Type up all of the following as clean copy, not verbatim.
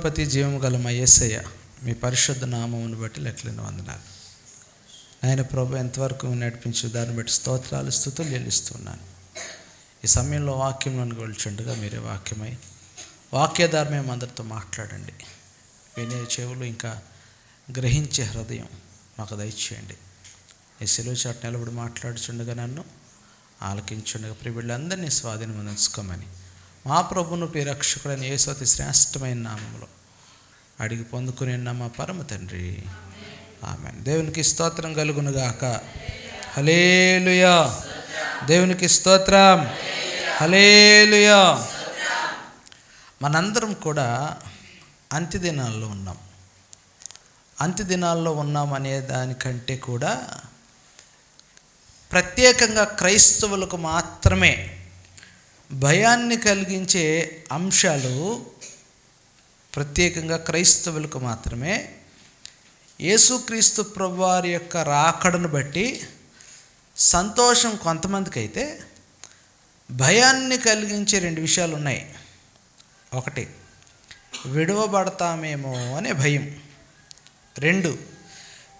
సర్వాధిపతి జీవము గల మా యేసయ్య, మీ పరిశుద్ధ నామమును బట్టి లెక్కలేని వందనాలు. ఆయన ప్రభు ఎంతవరకు నడిపించు దాన్ని బట్టి స్తోత్రాలు స్తుతులు చెల్లిస్తున్నాను. ఈ సమయంలో వాక్యంలోనికి వెళ్తుండగా మీరే వాక్యమై వాక్యధారమే అందరితో మాట్లాడండి. వినే చెవులు ఇంకా గ్రహించే హృదయం మాకు దయచేయండి. ఈ సెలవు చాటు నిలబడి మాట్లాడుచుండగా నన్ను ఆలకించుండగా ప్రియులందరినీ స్వాధీనం ఉంచుకోమని మా ప్రభును ప్రియరక్షకుడైన యేసు అతి శ్రేష్టమైన నామములో అడిగి పొందుకుని మా పరమ తండ్రి, ఆమేన్. దేవునికి స్తోత్రం కలుగునుగాక. హల్లెలూయా. దేవునికి స్తోత్రం. హల్లెలూయా. మనందరం కూడా అంత్యదినాల్లో ఉన్నాం. అంత్యదినాల్లో ఉన్నాం అనే దానికంటే కూడా ప్రత్యేకంగా క్రైస్తవులకు మాత్రమే భయాన్ని కలిగించే అంశాలు, ప్రత్యేకంగా క్రైస్తవులకు మాత్రమే యేసుక్రీస్తు ప్రభువారి యొక్క రాకడను బట్టి సంతోషం కొంతమందికి అయితే, భయాన్ని కలిగించే రెండు విషయాలు ఉన్నాయి. ఒకటి, విడువబడతామేమో అనే భయం. రెండు,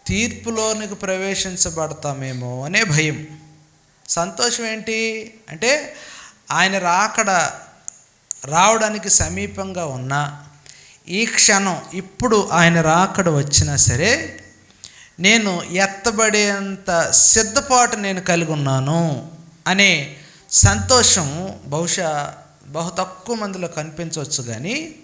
తీర్పులోనికి ప్రవేశించబడతామేమో అనే భయం. సంతోషం ఏంటి అంటే, ఆయన రావడానికి సమీపంగా ఉన్నా, ఈ క్షణం ఇప్పుడు ఆయన రాకడ వచ్చినా సరే నేను ఎత్తబడేంత సిద్ధపాటు నేను కలిగి ఉన్నాను అనే సంతోషం బహుశా బహు తక్కువ మందిలో కనిపించవచ్చు. కానీ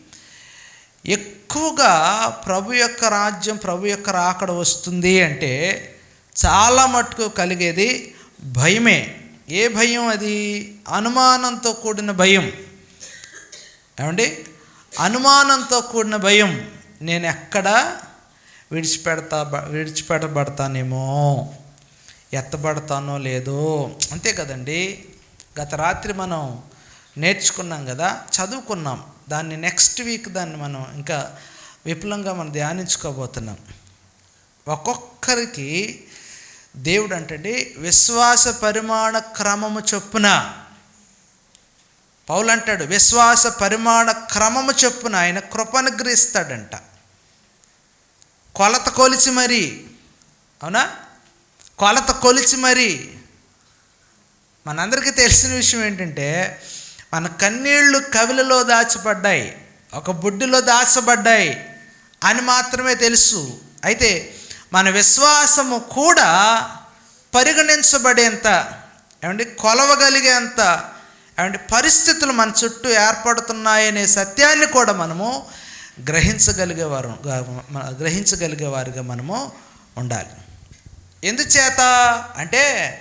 ఎక్కువగా ప్రభు యొక్క రాజ్యం, ప్రభు యొక్క రాకడ వస్తుంది అంటే చాలా మట్టుకు కలిగేది భయమే. ఏ భయం అది? అనుమానంతో కూడిన భయం. ఏమండి? అనుమానంతో కూడిన భయం. నేను ఎక్కడ విడిచిపెట్టబడతానేమో, ఎత్తబడతానో లేదో. అంతే కదండి. గత రాత్రి మనం నేర్చుకున్నాం కదా, చదువుకున్నాం. దాన్ని నెక్స్ట్ వీక్ దాన్ని మనం ఇంకా విపులంగా మనం ధ్యానించుకోబోతున్నాం. ఒక్కొక్కరికి దేవుడు అంటే విశ్వాస పరిమాణ క్రమము చొప్పున, పౌలు అంటాడు విశ్వాస పరిమాణ క్రమము చొప్పున ఆయన కృపనుగ్రహిస్తాడంట. కొలత కొలిచి మరి, అవునా? కొలత కొలిచి మరి. మనందరికీ తెలిసిన విషయం ఏంటంటే, మన కన్నీళ్లు కవిలలో దాచబడ్డాయి, ఒక బుడ్డిలో దాచబడ్డాయి అని మాత్రమే తెలుసు. అయితే మన విశ్వాసము కూడా పరిగణించబడేంత, ఏమంటే కొలవగలిగేంత, ఏమంటే పరిస్థితులు మన చుట్టూ ఏర్పడుతున్నాయనే సత్యాన్ని కూడా మనము గ్రహించగలిగేవారుగా మనము ఉండాలి. ఎందుచేత అంటే,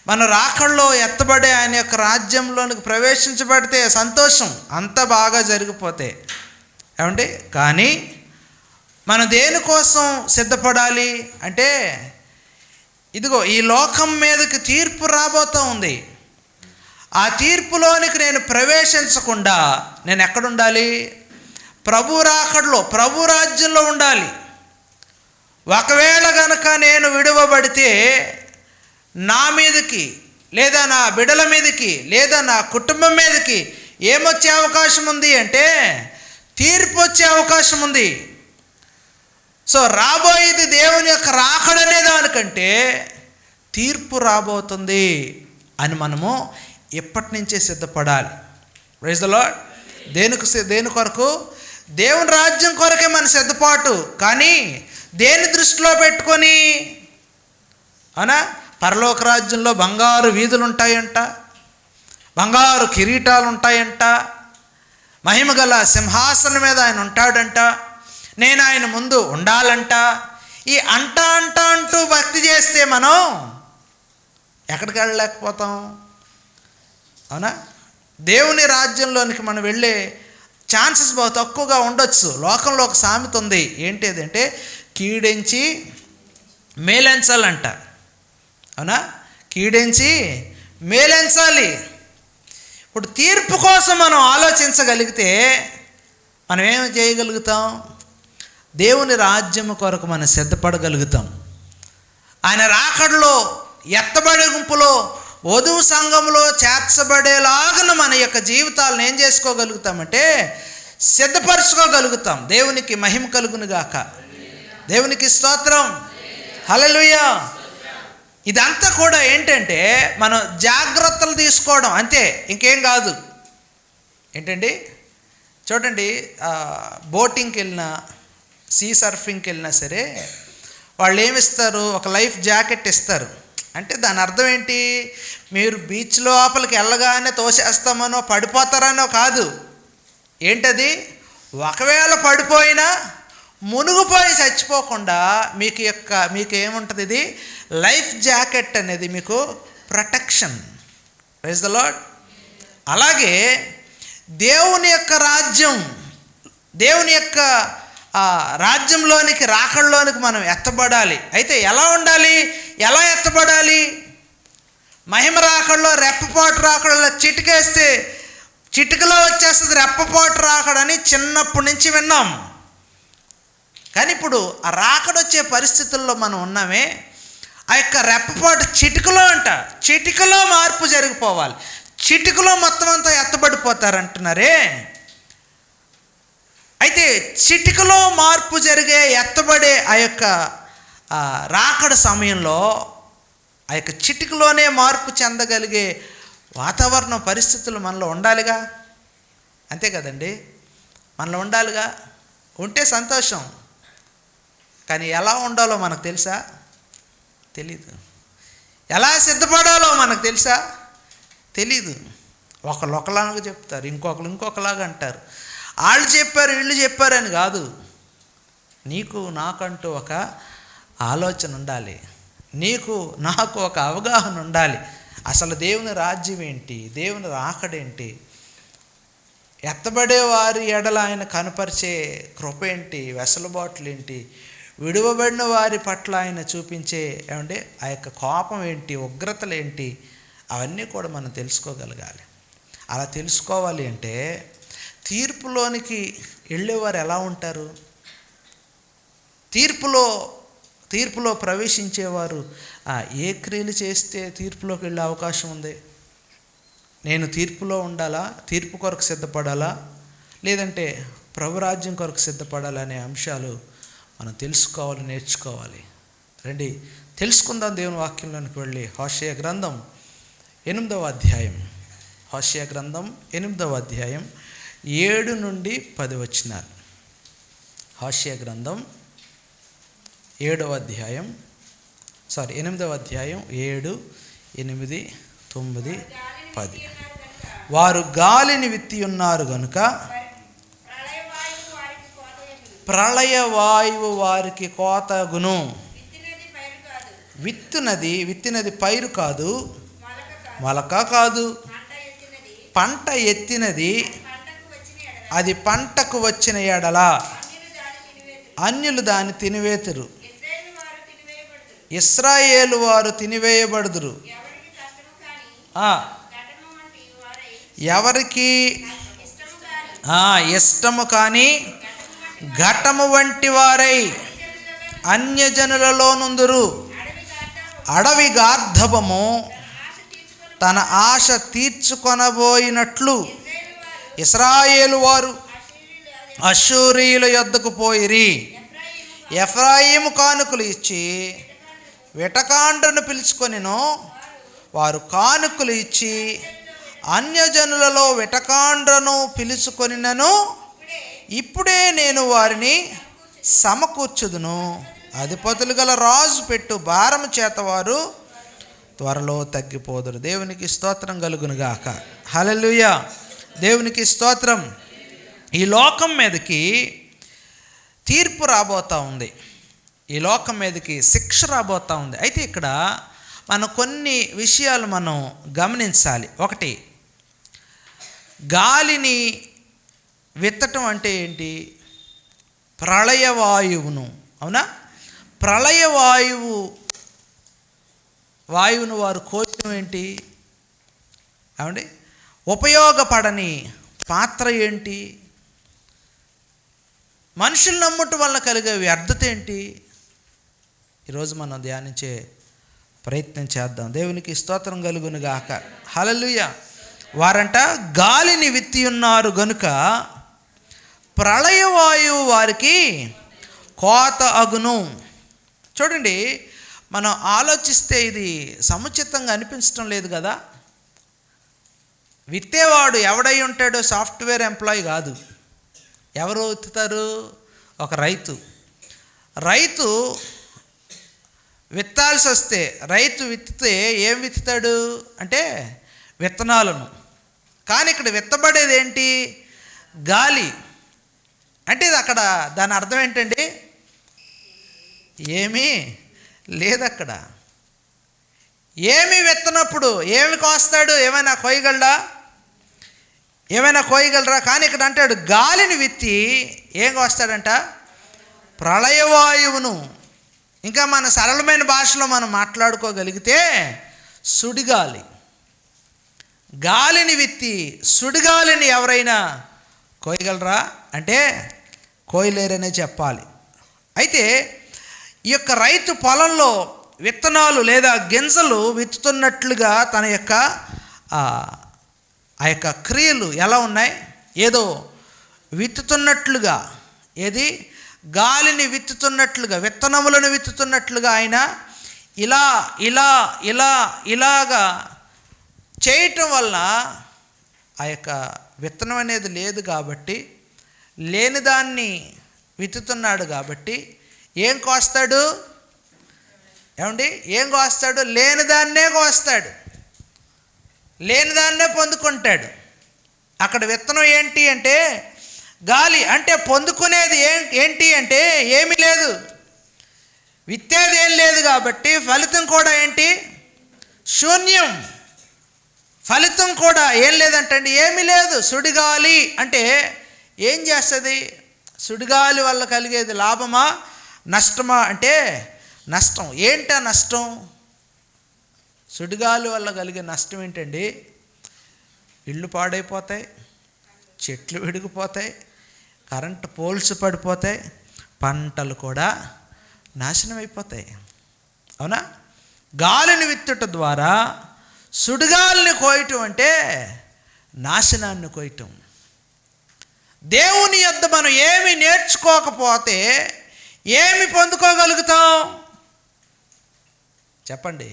మన రాకడలో ఎత్తబడే ఆయన యొక్క రాజ్యంలోనికి ప్రవేశించబడితే సంతోషం, అంత బాగా జరిగిపోతే. ఏమంటే కానీ మనం దేనికోసం సిద్ధపడాలి అంటే, ఇదిగో ఈ లోకం మీదకి తీర్పు రాబోతూ ఉంది. ఆ తీర్పులోనికి నేను ప్రవేశించకుండా నేను ఎక్కడుండాలి? ప్రభు రాకడలో, ప్రభు రాజ్యంలో ఉండాలి. ఒకవేళ గనక నేను విడువబడితే నా మీదకి, లేదా నా బిడ్డల మీదకి, లేదా నా కుటుంబం మీదకి ఏమొచ్చే అవకాశం ఉంది అంటే తీర్పు వచ్చే అవకాశం ఉంది. సో రాబోయేది దేవుని యొక్క రాకడనే దానికంటే తీర్పు రాబోతుంది అని మనము ఎప్పటి నుంచే సిద్ధపడాలి. Praise the Lord. దేని కొరకు? దేవుని రాజ్యం కొరకే మన సిద్ధపాటు. కానీ దేని దృష్టిలో పెట్టుకొని? అవునా? పరలోక రాజ్యంలో బంగారు వీధులు ఉంటాయంట, బంగారు కిరీటాలు ఉంటాయంట, మహిమగల సింహాసనం మీద ఆయన ఉంటాడంట, నేను ఆయన ముందు ఉండాలంట. ఈ అంటూ భక్తి చేస్తే మనం ఎక్కడికి వెళ్ళలేకపోతాం. అవునా? దేవుని రాజ్యంలోనికి మనం వెళ్ళే ఛాన్సెస్ బాగా తక్కువగా ఉండొచ్చు. లోకంలో ఒక సామెత ఉంది. ఏంటి అదంటే, కీడెంచి మేలెంచాలంట. అవునా? కీడెంచి మేలెంచాలి. ఇప్పుడు తీర్పు కోసం మనం ఆలోచించగలిగితే మనం ఏమి చేయగలుగుతాం? దేవుని రాజ్యము కొరకు మనం సిద్ధపడగలుగుతాం. ఆయన రాకడలో ఎత్తబడే గుంపులో వధువు సంఘంలో చేర్చబడేలాగా మన యొక్క జీవితాలను ఏం చేసుకోగలుగుతామంటే సిద్ధపరచుకోగలుగుతాం. దేవునికి మహిమ కలుగును గాక. దేవునికి స్తోత్రం. హల్లెలూయా. ఇదంతా కూడా ఏంటంటే మనం జాగ్రత్తలు తీసుకోవడం అంతే, ఇంకేం కాదు. ఏంటండి, చూడండి, బోటింగ్కి వెళ్ళినా, సీ సర్ఫింగ్కి వెళ్ళినా సరే వాళ్ళు ఏమిస్తారు, ఒక లైఫ్ జాకెట్ ఇస్తారు. అంటే దాని అర్థం ఏంటి, మీరు బీచ్ లోపలికి వెళ్ళగానే తోసేస్తామనో పడిపోతారనో కాదు. ఏంటది, ఒకవేళ పడిపోయినా మునిగిపోయి చచ్చిపోకుండా మీకు ఏముంటుంది, ఇది లైఫ్ జాకెట్ అనేది మీకు ప్రొటెక్షన్. Praise the lord. అలాగే దేవుని యొక్క రాజ్యం, దేవుని యొక్క రాజ్యంలోనికి, రాకడలోనికి మనం ఎత్తబడాలి. అయితే ఎలా ఉండాలి, ఎలా ఎత్తబడాలి? మహిమ రాకడలో, రెప్పపాటు రాకడలో చిటికేస్తే చిటికలో వచ్చేస్తుంది రెప్పపాటు రాకడని చిన్నప్పటి నుంచి విన్నాం. కానీ ఇప్పుడు ఆ రాకడొచ్చే పరిస్థితుల్లో మనం ఉన్నామే. ఆ యొక్క రెప్పపాటు చిటికలో మార్పు జరిగిపోవాలి. చిటికలో మొత్తం అంతా ఎత్తబడిపోతారంటున్నారే. అయితే చిటికలో మార్పు జరిగే, ఎత్తబడే ఆ యొక్క రాకడ సమయంలో ఆ యొక్క చిటికలోనే మార్పు చెందగలిగే వాతావరణ పరిస్థితులు మనలో ఉండాలిగా. అంతే కదండి, మనలో ఉండాలిగా. ఉంటే సంతోషం. కానీ ఎలా ఉండాలో మనకు తెలుసా? తెలీదు. ఎలా సిద్ధపడాలో మనకు తెలుసా? తెలీదు. ఒకళ్ళు ఒకలాగా చెప్తారు, ఇంకొకలాగా అంటారు. వాళ్ళు చెప్పారు, వీళ్ళు చెప్పారని కాదు. నీకు నాకంటూ ఒక ఆలోచన ఉండాలి, నీకు నాకు ఒక అవగాహన ఉండాలి. అసలు దేవుని రాజ్యం ఏంటి, దేవుని రాకడేంటి, ఎత్తబడే వారి ఎడల ఆయన కనపరిచే కృప ఏంటి, వెసులుబాట్లు ఏంటి, విడువబడిన వారి పట్ల ఆయన చూపించే ఆ యొక్క కోపం ఏంటి, ఉగ్రతలు ఏంటి, అవన్నీ కూడా మనం తెలుసుకోగలగాలి. అలా తెలుసుకోవాలి అంటే తీర్పులోనికి వెళ్ళేవారు ఎలా ఉంటారు? తీర్పులో ప్రవేశించేవారు ఏ క్రియలు చేస్తే తీర్పులోకి వెళ్ళే అవకాశం ఉంది? నేను తీర్పులో ఉండాలా, తీర్పు కొరకు సిద్ధపడాలా, లేదంటే ప్రభురాజ్యం కొరకు సిద్ధపడాలా అనే అంశాలు మనం తెలుసుకోవాలి, నేర్చుకోవాలి. రండి తెలుసుకుందాం. దేవుని వాక్యంలోనికి వెళ్ళి హోషేయ గ్రంథం 8వ అధ్యాయం, హోషేయ గ్రంథం 8వ అధ్యాయం 7 నుండి 10 వచనాలు. హోషేయ గ్రంథం 8వ అధ్యాయం 8వ అధ్యాయం 7, 8, 9, 10. వారు గాలిని విత్తి ఉన్నారు గనుక ప్రళయ వాయువు వారికి కోతగును. విత్తినది పైరు కాదు, మొలక కాదు. పంట ఎత్తినది అది పంటకు వచ్చిన ఎడల అన్యులు దాన్ని తినివేతురు. ఇశ్రాయేలు వారు తినివేయబడుదురు. ఎవరికి ఇష్టము కాని ఘటము వంటి వారై అన్యజనులలో నుందురు. అడవి గార్ధబము తన ఆశ తీర్చుకొనబోయినట్లు ఇశ్రాయేలు వారు అష్షూరీయుల యొద్దకు పోయిరి. ఎఫ్రాయిము కానుకలు ఇచ్చి విటకాండ్రను పిలుచుకొనిను. వారు కానుకలు ఇచ్చి అన్యజనులలో విటకాండ్రను పిలుచుకొనినను. ఇప్పుడే నేను వారిని సమకూర్చుదును. అధిపతులు గల రాజు పెట్టు భారము చేత వారు త్వరలో తగ్గిపోదురు. దేవునికి స్తోత్రం కలుగునుగాక. హల్లెలూయా. దేవునికి స్తోత్రం. ఈ లోకం మీదకి తీర్పు రాబోతూ ఉంది, ఈ లోకం మీదకి శిక్ష రాబోతూ ఉంది. అయితే ఇక్కడ మనం కొన్ని విషయాలు మనం గమనించాలి. ఒకటి, గాలిని విత్తటం అంటే ఏంటి? ప్రళయవాయువును, అవునా? వాయువును వారు కోయటం ఏంటి? ఏమండి, ఉపయోగపడని పాత్ర ఏంటి? మనుషులు నమ్మటం వల్ల కలిగే వ్యర్థత ఏంటి? ఈరోజు మనం ధ్యానించే ప్రయత్నం చేద్దాం. దేవునికి స్తోత్రం కలుగునుగాక. హల్లెలూయా. వారంట గాలిని విత్తి ఉన్నారు గనుక ప్రళయవాయువు వారికి కోత అగును. చూడండి, మనం ఆలోచిస్తే ఇది సముచితంగా అనిపించడం లేదు కదా. విత్తేవాడు ఎవడై ఉంటాడో సాఫ్ట్వేర్ ఎంప్లాయీ కాదు. ఎవరు విత్తుతారు? ఒక రైతు విత్తాల్సి వస్తే, రైతు విత్తితే ఏం విత్తుతాడు అంటే విత్తనాలను. కానీ ఇక్కడ విత్తబడేది ఏంటి? గాలి. అంటే ఇది అక్కడ దాని అర్థం ఏంటండి? ఏమీ లేదు అక్కడ. ఏమి విత్తనప్పుడు ఏమి కోస్తాడు? ఏమైనా కోయగలరా? కానీ ఇక్కడ అంటాడు గాలిని విత్తి ఏం కోస్తాడంట? ప్రళయవాయువును. ఇంకా మన సరళమైన భాషలో మనం మాట్లాడుకోగలిగితే సుడిగాలి. గాలిని విత్తి సుడిగాలిని ఎవరైనా కోయగలరా అంటే కోయలేరనే చెప్పాలి. అయితే ఈ యొక్క రైతు పొలంలో విత్తనాలు లేదా గింజలు విత్తుతున్నట్లుగా తన యొక్క ఆ యొక్క క్రియలు ఎలా ఉన్నాయి? ఏదో విత్తుతున్నట్లుగా, ఏది గాలిని విత్తుతున్నట్లుగా, విత్తనములను విత్తుతున్నట్లుగా ఆయన ఇలాగా చేయటం వల్ల ఆ యొక్క విత్తనం అనేది లేదు కాబట్టి, లేని దాన్ని విత్తుతున్నాడు కాబట్టి ఏం కోస్తాడు? ఏం కోస్తాడు? లేని దాన్నే కోస్తాడు, లేని దాన్నే పొందుకుంటాడు. అక్కడ విత్తనం ఏంటి అంటే గాలి. అంటే పొందుకునేది ఏంటి అంటే ఏమీ లేదు, విత్తేది ఏం లేదు కాబట్టి ఫలితం కూడా ఏంటి? శూన్యం. ఫలితం కూడా ఏం లేదంటండి, ఏమీ లేదు. సుడిగాలి అంటే ఏం చేస్తుంది? సుడిగాలి వల్ల కలిగేది లాభమా నష్టమా అంటే నష్టం. ఏంటా నష్టం? సుడిగాలి వల్ల కలిగే నష్టం ఏంటండి? ఇళ్ళు పాడైపోతాయి, చెట్లు విడిగిపోతాయి, కరెంటు పోల్స్ పడిపోతాయి, పంటలు కూడా నాశనం అయిపోతాయి. అవునా? గాలిని విత్తుట ద్వారా సుడిగాలిని కోయటం అంటే నాశనాన్ని కోయటం. దేవుని యొద్ద మనం ఏమి నేర్చుకోకపోతే ఏమి పొందుకోగలుగుతాం చెప్పండి?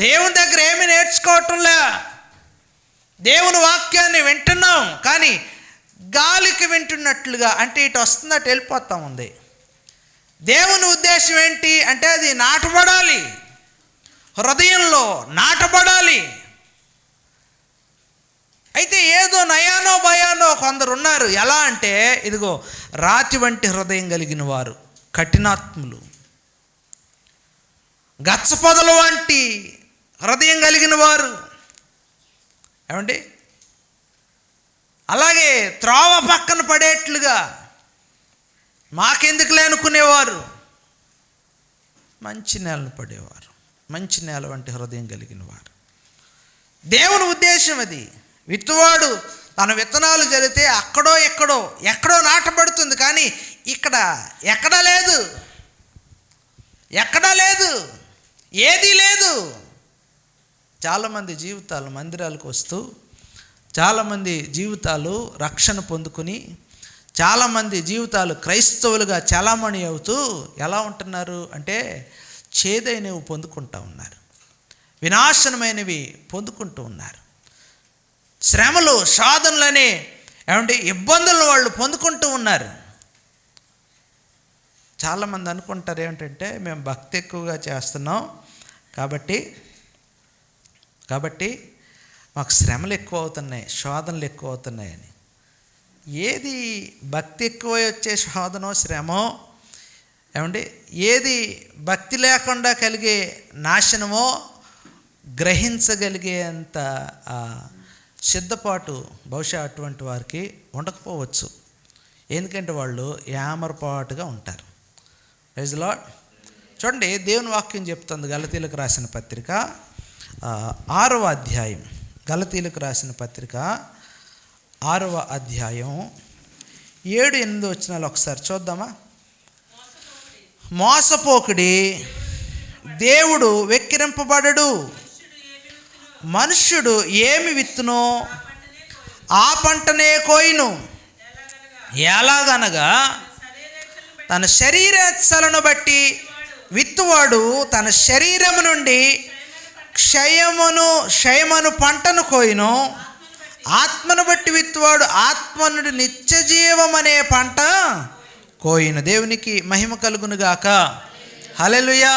దేవుని దగ్గర ఏమి నేర్చుకోవటంలే. దేవుని వాక్యాన్ని వింటున్నాం కానీ గాలికి వింటున్నట్లుగా, అంటే ఇటు వస్తుంది అటు వెళ్ళిపోతూ ఉంది. దేవుని ఉద్దేశం ఏంటి అంటే అది నాటబడాలి, హృదయంలో నాటబడాలి. అయితే ఏదో నయానో భయానో కొందరు ఉన్నారు. ఎలా అంటే ఇదిగో రాతి వంటి హృదయం కలిగిన వారు, కఠినాత్ములు, గచ్చపొదల వంటి హృదయం కలిగిన వారు. ఏమండి? అలాగే త్రోవ పక్కన పడేట్లుగా మాకెందుకులే అనుకునేవారు, మంచి నేలను పడేవారు, మంచి నేల వంటి హృదయం కలిగిన వారు. దేవుని ఉద్దేశం అది. విత్తువాడు తన విత్తనాలు జరిగితే ఎక్కడో నాటబడుతుంది, కానీ ఇక్కడ ఎక్కడా లేదు, ఏదీ లేదు. చాలామంది జీవితాలు మందిరాలకు వస్తూ, చాలామంది జీవితాలు రక్షణ పొందుకుని, చాలామంది జీవితాలు క్రైస్తవులుగా చలామణి అవుతూ ఎలా ఉంటున్నారు అంటే చేదైనవి పొందుకుంటూ ఉన్నారు, వినాశనమైనవి పొందుకుంటూ ఉన్నారు. శ్రమలు, సాధనలనే ఇబ్బందులు వాళ్ళు పొందుకుంటూ ఉన్నారు. చాలామంది అనుకుంటారు ఏమిటంటే మేము భక్తి ఎక్కువగా చేస్తున్నాం కాబట్టి మాకు శ్రమలు ఎక్కువ అవుతున్నాయి, శోధనలు ఎక్కువ అవుతున్నాయని. ఏది భక్తి ఎక్కువ వచ్చే శోధనో శ్రమో, ఏది భక్తి లేకుండా కలిగే నాశనమో గ్రహించగలిగేంత సిద్ధపాటు బహుశా అటువంటి వారికి ఉండకపోవచ్చు. ఎందుకంటే వాళ్ళు యామరపాటుగా ఉంటారు. Praise the Lord. చూడండి, దేవుని వాక్యం చెప్తుంది గలతీలకు రాసిన పత్రిక 6వ అధ్యాయం, గలతీలకు రాసిన పత్రిక 6వ అధ్యాయం 7-8 వచనాలు ఒకసారి చూద్దామా? మోసపోకుడి, దేవుడు వెక్కిరింపబడడు. మనుష్యుడు ఏమి విత్తునో ఆ పంటనే కోయును. ఎలాగనగా తన శరీరేచ్ఛలను బట్టి విత్తువాడు తన శరీరము నుండి క్షయమను పంటను కోయును, ఆత్మను బట్టి విత్తువాడు ఆత్మ నుండి నిత్యజీవం అనే పంట కోయును. దేవునికి మహిమ కలుగునుగాక. హల్లెలూయా.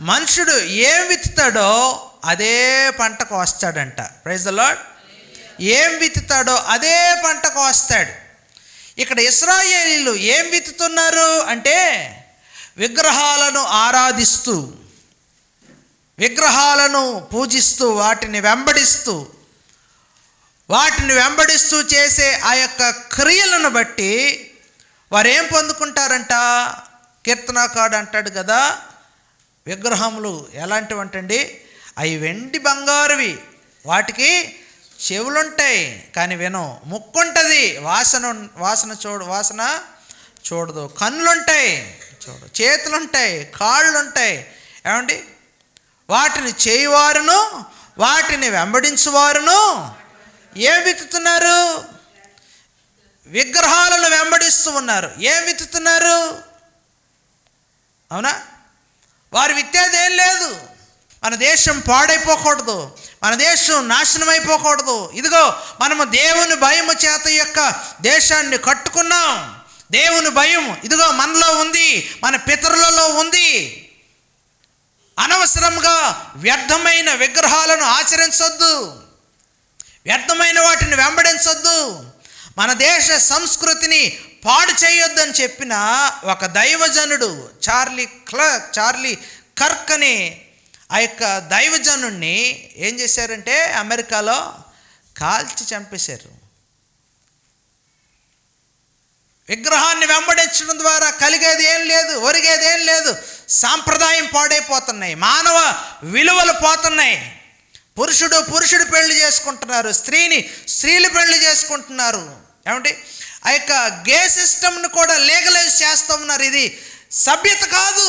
మనుషుడు ఏం విత్తుతాడో అదే పంట కోస్తాడంట. Praise the lord. ఏం విత్తుతాడో అదే పంట కోస్తాడు. ఇక్కడ ఇశ్రాయేలీయులు ఏం విత్తుతున్నారు అంటే విగ్రహాలను ఆరాధిస్తూ, విగ్రహాలను పూజిస్తూ, వాటిని వెంబడిస్తూ చేసే ఆ యొక్క క్రియలను బట్టి వారు ఏం పొందుకుంటారంట? కీర్తనాకారుడు అంటాడు కదా, విగ్రహములు ఎలాంటివంటండి? అవి వెండి బంగారువి, వాటికి చెవులుంటాయి కానీ వినవు, ముక్కుంటుంది వాసన చూడదు, కన్నులుంటాయి చూడు, చేతులుంటాయి, కాళ్ళుంటాయి. ఏమండి? వాటిని చేయువారును వాటిని వెంబడించువారును ఏం విత్తుతున్నారు? విగ్రహాలను వెంబడిస్తూ ఉన్నారు. ఏం విత్తుతున్నారు? అవునా? వారు విత్తేదేం లేదు. మన దేశం పాడైపోకూడదు, మన దేశం నాశనం అయిపోకూడదు. ఇదిగో మనము దేవుని భయము చేత యొక్క దేశాన్ని కట్టుకున్నాం. దేవుని భయం ఇదిగో మనలో ఉంది, మన పితరులలో ఉంది. అనవసరంగా వ్యర్థమైన విగ్రహాలను ఆచరించొద్దు, వ్యర్థమైన వాటిని వెంబడించొద్దు, మన దేశ సంస్కృతిని పాడు చేయొద్దని చెప్పిన ఒక దైవజనుడు చార్లీ కర్క్ అనే ఆ యొక్క దైవజనుడిని ఏం చేశారంటే అమెరికాలో కాల్చి చంపేశారు. విగ్రహాన్ని వెంబడించడం ద్వారా కలిగేది ఏం లేదు, ఒరిగేది ఏం లేదు. సాంప్రదాయం పాడైపోతున్నాయి, మానవ విలువలు పోతున్నాయి. పురుషుడు పెళ్లి చేసుకుంటున్నారు, స్త్రీలు పెళ్లి చేసుకుంటున్నారు. ఏమంటే ఆ యొక్క గే సిస్టమ్ను కూడా లీగలైజ్ చేస్తూ ఉన్నారు. ఇది సభ్యత కాదు.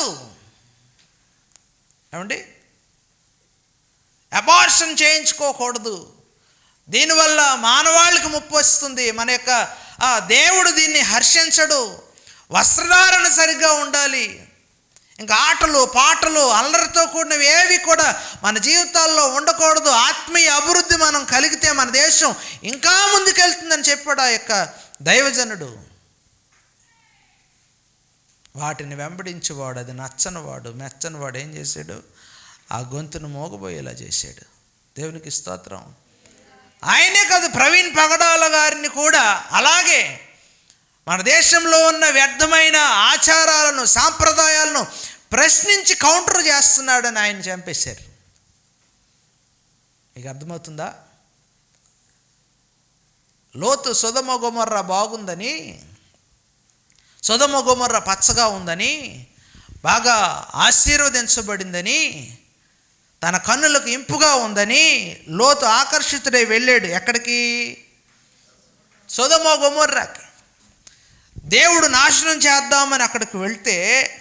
ఏమండి? అబార్షన్ చేయించుకోకూడదు. దీనివల్ల మానవాళికి ముప్పు వస్తుంది. మన యొక్క దేవుడు దీన్ని హర్షించడు. వస్త్రధారణ సరిగ్గా ఉండాలి. ఇంకా ఆటలు పాటలు అల్లరితో కూడినవి ఏవి కూడా మన జీవితాల్లో ఉండకూడదు. ఆత్మీయ అభివృద్ధి మనం కలిగితే మన దేశం ఇంకా ముందుకెళ్తుందని చెప్పాడు ఆ యొక్క దైవజనుడు. వాటిని వెంబడించేవాడు, అది మెచ్చనివాడు ఏం చేశాడు? ఆ గొంతును మోగబోయేలా చేశాడు. దేవునికి స్తోత్రం. ఆయనే కాదు, ప్రవీణ్ పగడాల గారిని కూడా అలాగే మన దేశంలో ఉన్న వ్యర్థమైన ఆచారాలను సాంప్రదాయాలను ప్రశ్నించి కౌంటర్ చేస్తున్నాడని ఆయన చంపేశారు. మీకు అర్థమవుతుందా? లోతు సొదొమ గొమొర్రా బాగుందని, సొదొమ గొమొర్రా పచ్చగా ఉందని, బాగా ఆశీర్వదించబడిందని, తన కన్నులకు ఇంపుగా ఉందని లోతు ఆకర్షితుడై వెళ్ళాడు. ఎక్కడికి? సొదొమ గొమొర్రాకి. దేవుడు నాశనం చేద్దామని అక్కడికి వెళ్తే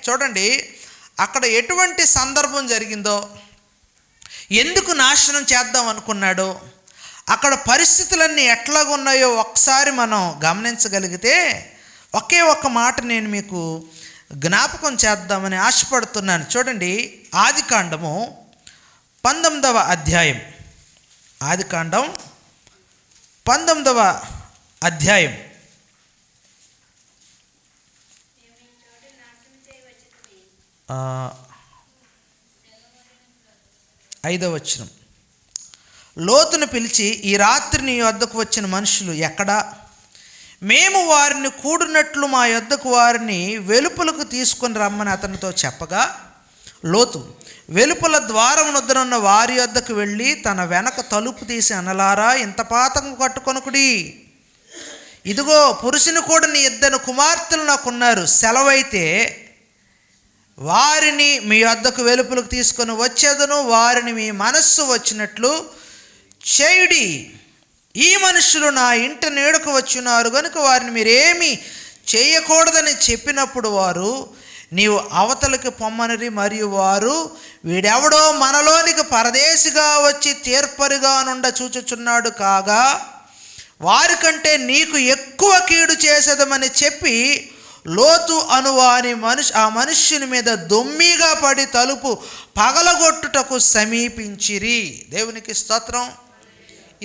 చూడండి అక్కడ ఎటువంటి సందర్భం జరిగిందో, ఎందుకు నాశనం చేద్దాం అనుకున్నాడో, అక్కడ పరిస్థితులన్నీ ఎట్లాగున్నాయో ఒకసారి మనం గమనించగలిగితే ఒకే ఒక్క మాట నేను మీకు జ్ఞాపకం చేద్దామని ఆశపడుతున్నాను. చూడండి, ఆదికాండము 19వ అధ్యాయం. ఆదికాండం 19వ అధ్యాయం 5వ వచనం. లోతును పిలిచి, ఈ రాత్రి నీ యొద్దకు వచ్చిన మనుషులు ఎక్కడా? మేము వారిని కూడినట్లు మా యొద్దకు వారిని వెలుపలకు తీసుకొని రమ్మని అతనితో చెప్పగా, లోతు వెలుపల ద్వారమునొద్దనున్న వారి యొద్దకు వెళ్ళి తన వెనక తలుపు తీసి, అనలారా, ఇంత పాతకం కట్టుకొనుకుడి. ఇదిగో పురుషుని కూడా నీ ఇద్దరు కుమార్తెలు నాకున్నారు. సెలవైతే వారిని మీ వద్దకు వెలుపలకు తీసుకొని వచ్చేదను, వారిని మీ మనస్సు వచ్చినట్లు చేయుడి. ఈ మనుషులు నా ఇంట నీడకు వచ్చినారు గనుక వారిని మీరేమీ చేయకూడదని చెప్పినప్పుడు వారు, నీవు అవతలకి పొమ్మనిరి. మరియు వారు, వీడెవడో మనలోనికి పరదేశిగా వచ్చి తీర్పరిగా నుండ చూచుచున్నాడు కాగా వారికంటే నీకు ఎక్కువ కీడు చేసేదమని చెప్పి లోతు అనువాని ఆ మనుష్యుని మీద దొమ్మిగా పడి తలుపు పగలగొట్టుటకు సమీపించిరి. దేవునికి స్తోత్రం.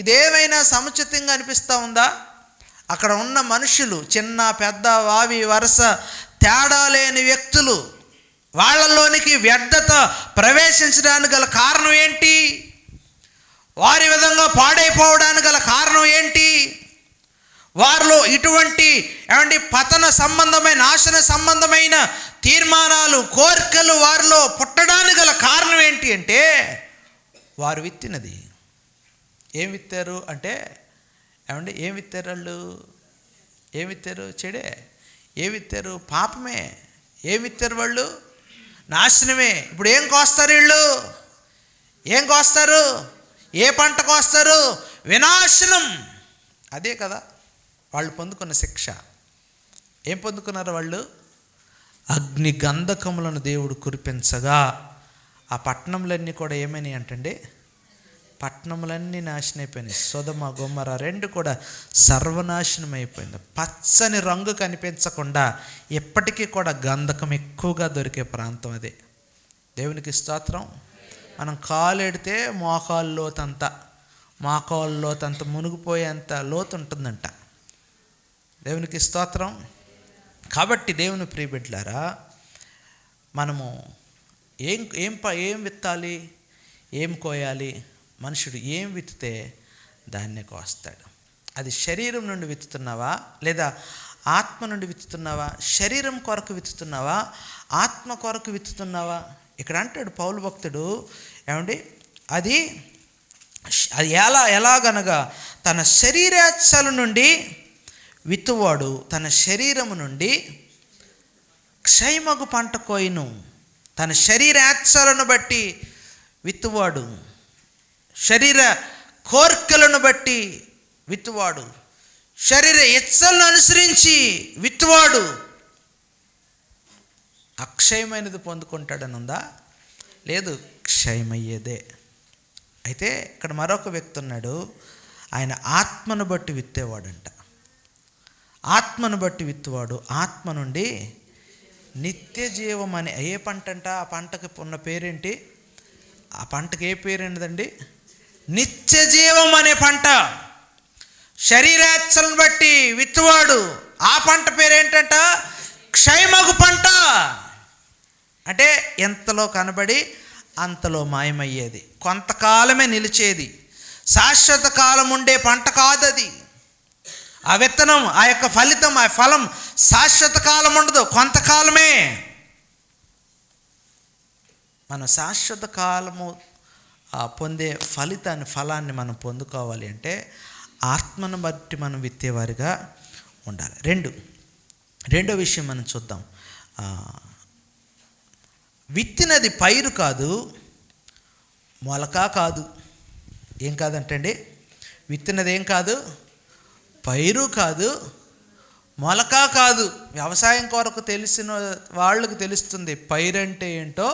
ఇదేమైనా సముచితంగా అనిపిస్తూ ఉందా? అక్కడ ఉన్న మనుషులు చిన్న పెద్ద వావి వరుస తేడా లేని వ్యక్తులు, వాళ్ళలోనికి వ్యర్థత ప్రవేశించడానికి గల కారణం ఏంటి? వారి విధంగా పాడైపోవడానికి గల కారణం ఏంటి? వారిలో ఇటువంటి పతన సంబంధమైన నాశన సంబంధమైన తీర్మానాలు కోరికలు వారిలో పుట్టడానికి గల కారణం ఏంటి అంటే వారు విత్తినది. ఏం విత్తారు అంటే ఏం విత్తారు? వాళ్ళు ఏం విత్తారు? చెడే. ఏం విత్తారు? పాపమే. ఏం విత్తారు? వాళ్ళు నాశనమే. ఇప్పుడు ఏం కోస్తారు వీళ్ళు? ఏం కోస్తారు? ఏ పంట కోస్తారు? వినాశనం. అదే కదా వాళ్ళు పొందుకున్న శిక్ష. ఏం పొందుకున్నారు వాళ్ళు? అగ్ని గంధకములను దేవుడు కురిపించగా ఆ పట్టణములన్నీ కూడా ఏమైనాయి అంటండి? పట్టణములన్నీ నాశనం అయిపోయినాయి. సొదొమ గొమొర్రా 2 కూడా సర్వనాశనం అయిపోయింది. పచ్చని రంగు కనిపించకుండా ఎప్పటికీ కూడా గంధకం ఎక్కువగా దొరికే ప్రాంతం అదే. దేవునికి స్తోత్రం. మనం కాలెడితే మోకాలు లోతంత మునిగిపోయేంత లోతు ఉంటుందంట. దేవునికి స్తోత్రం. కాబట్టి దేవుని ప్రియబిడ్డలారా, మనము ఏం విత్తాలి, ఏం కోయాలి? మనుషుడు ఏం విత్తితే దాన్నే కోస్తాడు. అది శరీరం నుండి విత్తుతున్నావా లేదా ఆత్మ నుండి విత్తుతున్నావా? శరీరం కొరకు విత్తుతున్నావా, ఆత్మ కొరకు విత్తుతున్నావా? ఇక్కడ అంటాడు పౌలు భక్తుడు, అది ఎలాగనగా తన శరీరేచ్ఛల నుండి విత్తువాడు తన శరీరము నుండి క్షయమగు పంట కోయును. తన శరీరేచ్ఛలను బట్టి విత్తువాడు, శరీర కోర్కెలను బట్టి విత్తువాడు, శరీర ఇచ్చలను అనుసరించి విత్తువాడు అక్షయమైనది పొందుకుంటాడని ఉందా? లేదు, క్షయమయ్యేదే. అయితే ఇక్కడ మరొక వ్యక్తి ఉన్నాడు, ఆయన ఆత్మను బట్టి విత్తేవాడంట. ఆత్మను బట్టి విత్తువాడు ఆత్మ నుండి నిత్య జీవం అని. ఏ పంట అంట? ఆ పంటకి ఉన్న పేరేంటి? ఆ పంటకి ఏ పేరేంటిదండి? నిత్య జీవం అనే పంట. శరీరేచ్ఛలను బట్టి విత్తువాడు ఆ పంట పేరేంటంట? క్షయమగు పంట. అంటే ఎంతలో కనబడి అంతలో మాయమయ్యేది, కొంతకాలమే నిలిచేది, శాశ్వత కాలం ఉండే పంట కాదది. ఆ విత్తనం, ఆ యొక్క ఫలితం, ఆ ఫలం శాశ్వత కాలం ఉండదు, కొంతకాలమే. మనం శాశ్వత కాలము పొందే ఫలాన్ని మనం పొందుకోవాలి అంటే ఆత్మను బట్టి మనం విత్తేవారిగా ఉండాలి. రెండో విషయం మనం చూద్దాం. విత్తినది పైరు కాదు, మొలక కాదు. ఏం కాదంటండి? విత్తినది ఏం కాదు? పైరు కాదు, మొలక కాదు. వ్యవసాయం కొరకు తెలిసిన వాళ్ళకి తెలుస్తుంది పైరు అంటే ఏంటో,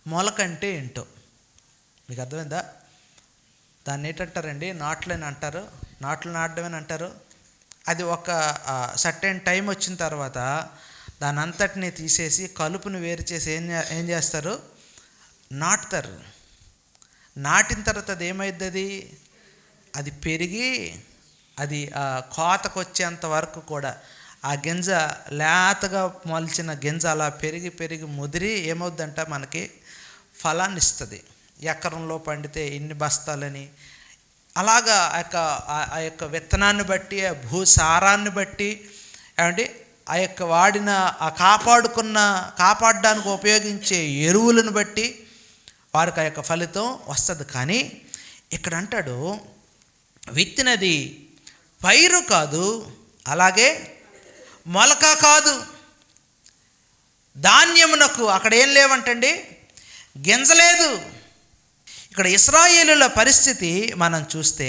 మొలక అంటే ఏంటో. మీకు అర్థమైందా? దాన్ని ఏంటంటారండి? నాట్లని అంటారు, నాట్లు నాటడమని అంటారు. అది ఒక సర్టెన్ టైం వచ్చిన తర్వాత దాని అంతటిని తీసేసి కలుపును వేరు చేసి ఏం చేస్తారు? నాటుతారు. నాటిన తర్వాత అది ఏమైద్ది? అది పెరిగి అది కోతకు వచ్చేంత వరకు కూడా ఆ గింజ లేతగా మొలిచిన గింజ అలా పెరిగి ముదిరి ఏమవుద్దంట? మనకి ఫలాన్ని ఇస్తుంది. ఎకరంలో పండితే ఇన్ని బస్తాలని, అలాగా ఆ యొక్క విత్తనాన్ని బట్టి, ఆ భూసారాన్ని బట్టి, ఆ యొక్క వాడిన కాపాడడానికి ఉపయోగించే ఎరువులను బట్టి వారికి ఆ యొక్క ఫలితం వస్తుంది. కానీ ఇక్కడ అంటాడు, విత్తినది పైరు కాదు, అలాగే మొలక కాదు. ధాన్యమునకు అక్కడ ఏం లేవంటండి? గింజలేదు. ఇక్కడ ఇశ్రాయేలుల పరిస్థితి మనం చూస్తే,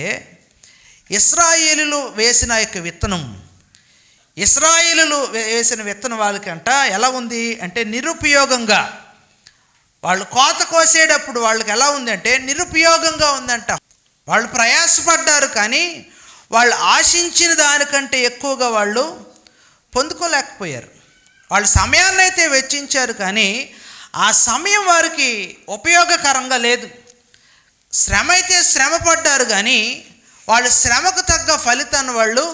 ఇశ్రాయేలులు వేసిన యొక్క విత్తనం, ఇశ్రాయేలులు వేసిన విత్తనం వాళ్ళకంట ఎలా ఉంది అంటే నిరుపయోగంగా. వాళ్ళు కోత కోసేటప్పుడు వాళ్ళకి ఎలా ఉంది అంటే నిరుపయోగంగా ఉందంట. వాళ్ళు ప్రయాసపడ్డారు కానీ వాళ్ళు ఆశించిన దానికంటే ఎక్కువగా వాళ్ళు పొందుకోలేకపోయారు. వాళ్ళు సమయాన్ని అయితే వెచ్చించారు, కానీ ఆ సమయం వారికి ఉపయోగకరంగా లేదు. శ్రమ అయితే శ్రమ పడ్డారు, కానీ వాళ్ళు శ్రమకు తగ్గ ఫలితాన్ని వాళ్ళు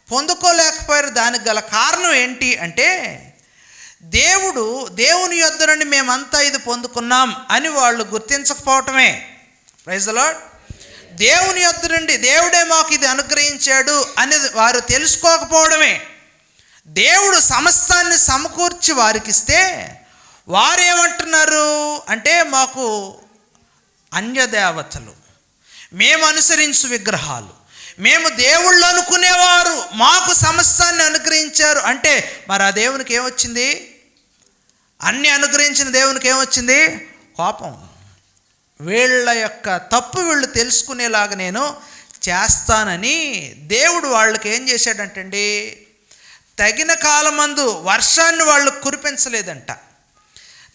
పొందుకోలేకపోయారు. దానికి గల కారణం ఏంటి అంటే, దేవుని యొద్ద నుండి మేమంతా ఇది పొందుకున్నాం అని వాళ్ళు గుర్తించకపోవటమే. Praise the lord. దేవుని యొద్ద నుండి దేవుడే మాకు ఇది అనుగ్రహించాడు అనేది వారు తెలుసుకోకపోవడమే. దేవుడు సమస్తాన్ని సమకూర్చి వారికిస్తే వారేమంటున్నారు అంటే, మాకు అన్యదేవతలు, మేము అనుసరించు విగ్రహాలు, మేము దేవుళ్ళు అనుకునేవారు మాకు సమస్తాన్ని అనుగ్రహించారు అంటే, మరి ఆ దేవునికి ఏమొచ్చింది? అన్ని అనుగ్రహించిన దేవునికి ఏమొచ్చింది? కోపం. వీళ్ళ యొక్క తప్పు వీళ్ళు తెలుసుకునేలాగా నేను చేస్తానని దేవుడు వాళ్ళకి ఏం చేశాడంటండి, తగిన కాలమందు వర్షాన్ని వాళ్ళు కురిపించలేదంట.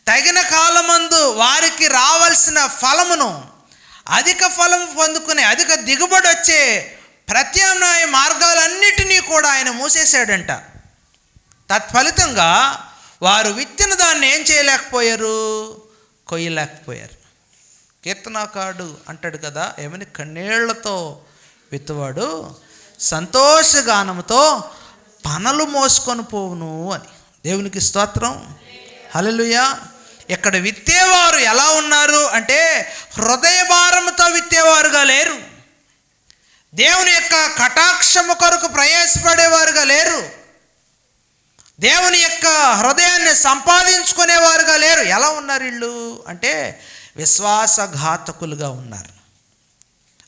తగిన కాలమందు వారికి రావాల్సిన ఫలమును, అధిక ఫలం పొందుకునే, అధిక దిగుబడి వచ్చే ప్రత్యామ్నాయ మార్గాలన్నిటినీ కూడా ఆయన మూసేశాడంట. తత్ఫలితంగా వారు విత్తిన దాన్ని ఏం చేయలేకపోయారు? కొయ్యలేకపోయారు. కీర్తనాకారుడు అంటాడు కదా, ఏమని? కన్నీళ్లతో విత్తువాడు సంతోషగానముతో పనలు మోసుకొని పోవును అని. దేవునికి స్తోత్రం, హల్లెలూయా. ఇక్కడ విత్తేవారు ఎలా ఉన్నారు అంటే, హృదయ భారముతో విత్తేవారుగా లేరు. దేవుని యొక్క కటాక్షము కొరకు ప్రయాసపడేవారుగా లేరు. దేవుని యొక్క హృదయాన్ని సంపాదించుకునేవారుగా లేరు. ఎలా ఉన్నారు వీళ్ళు అంటే, విశ్వాసఘాతకులుగా ఉన్నారు,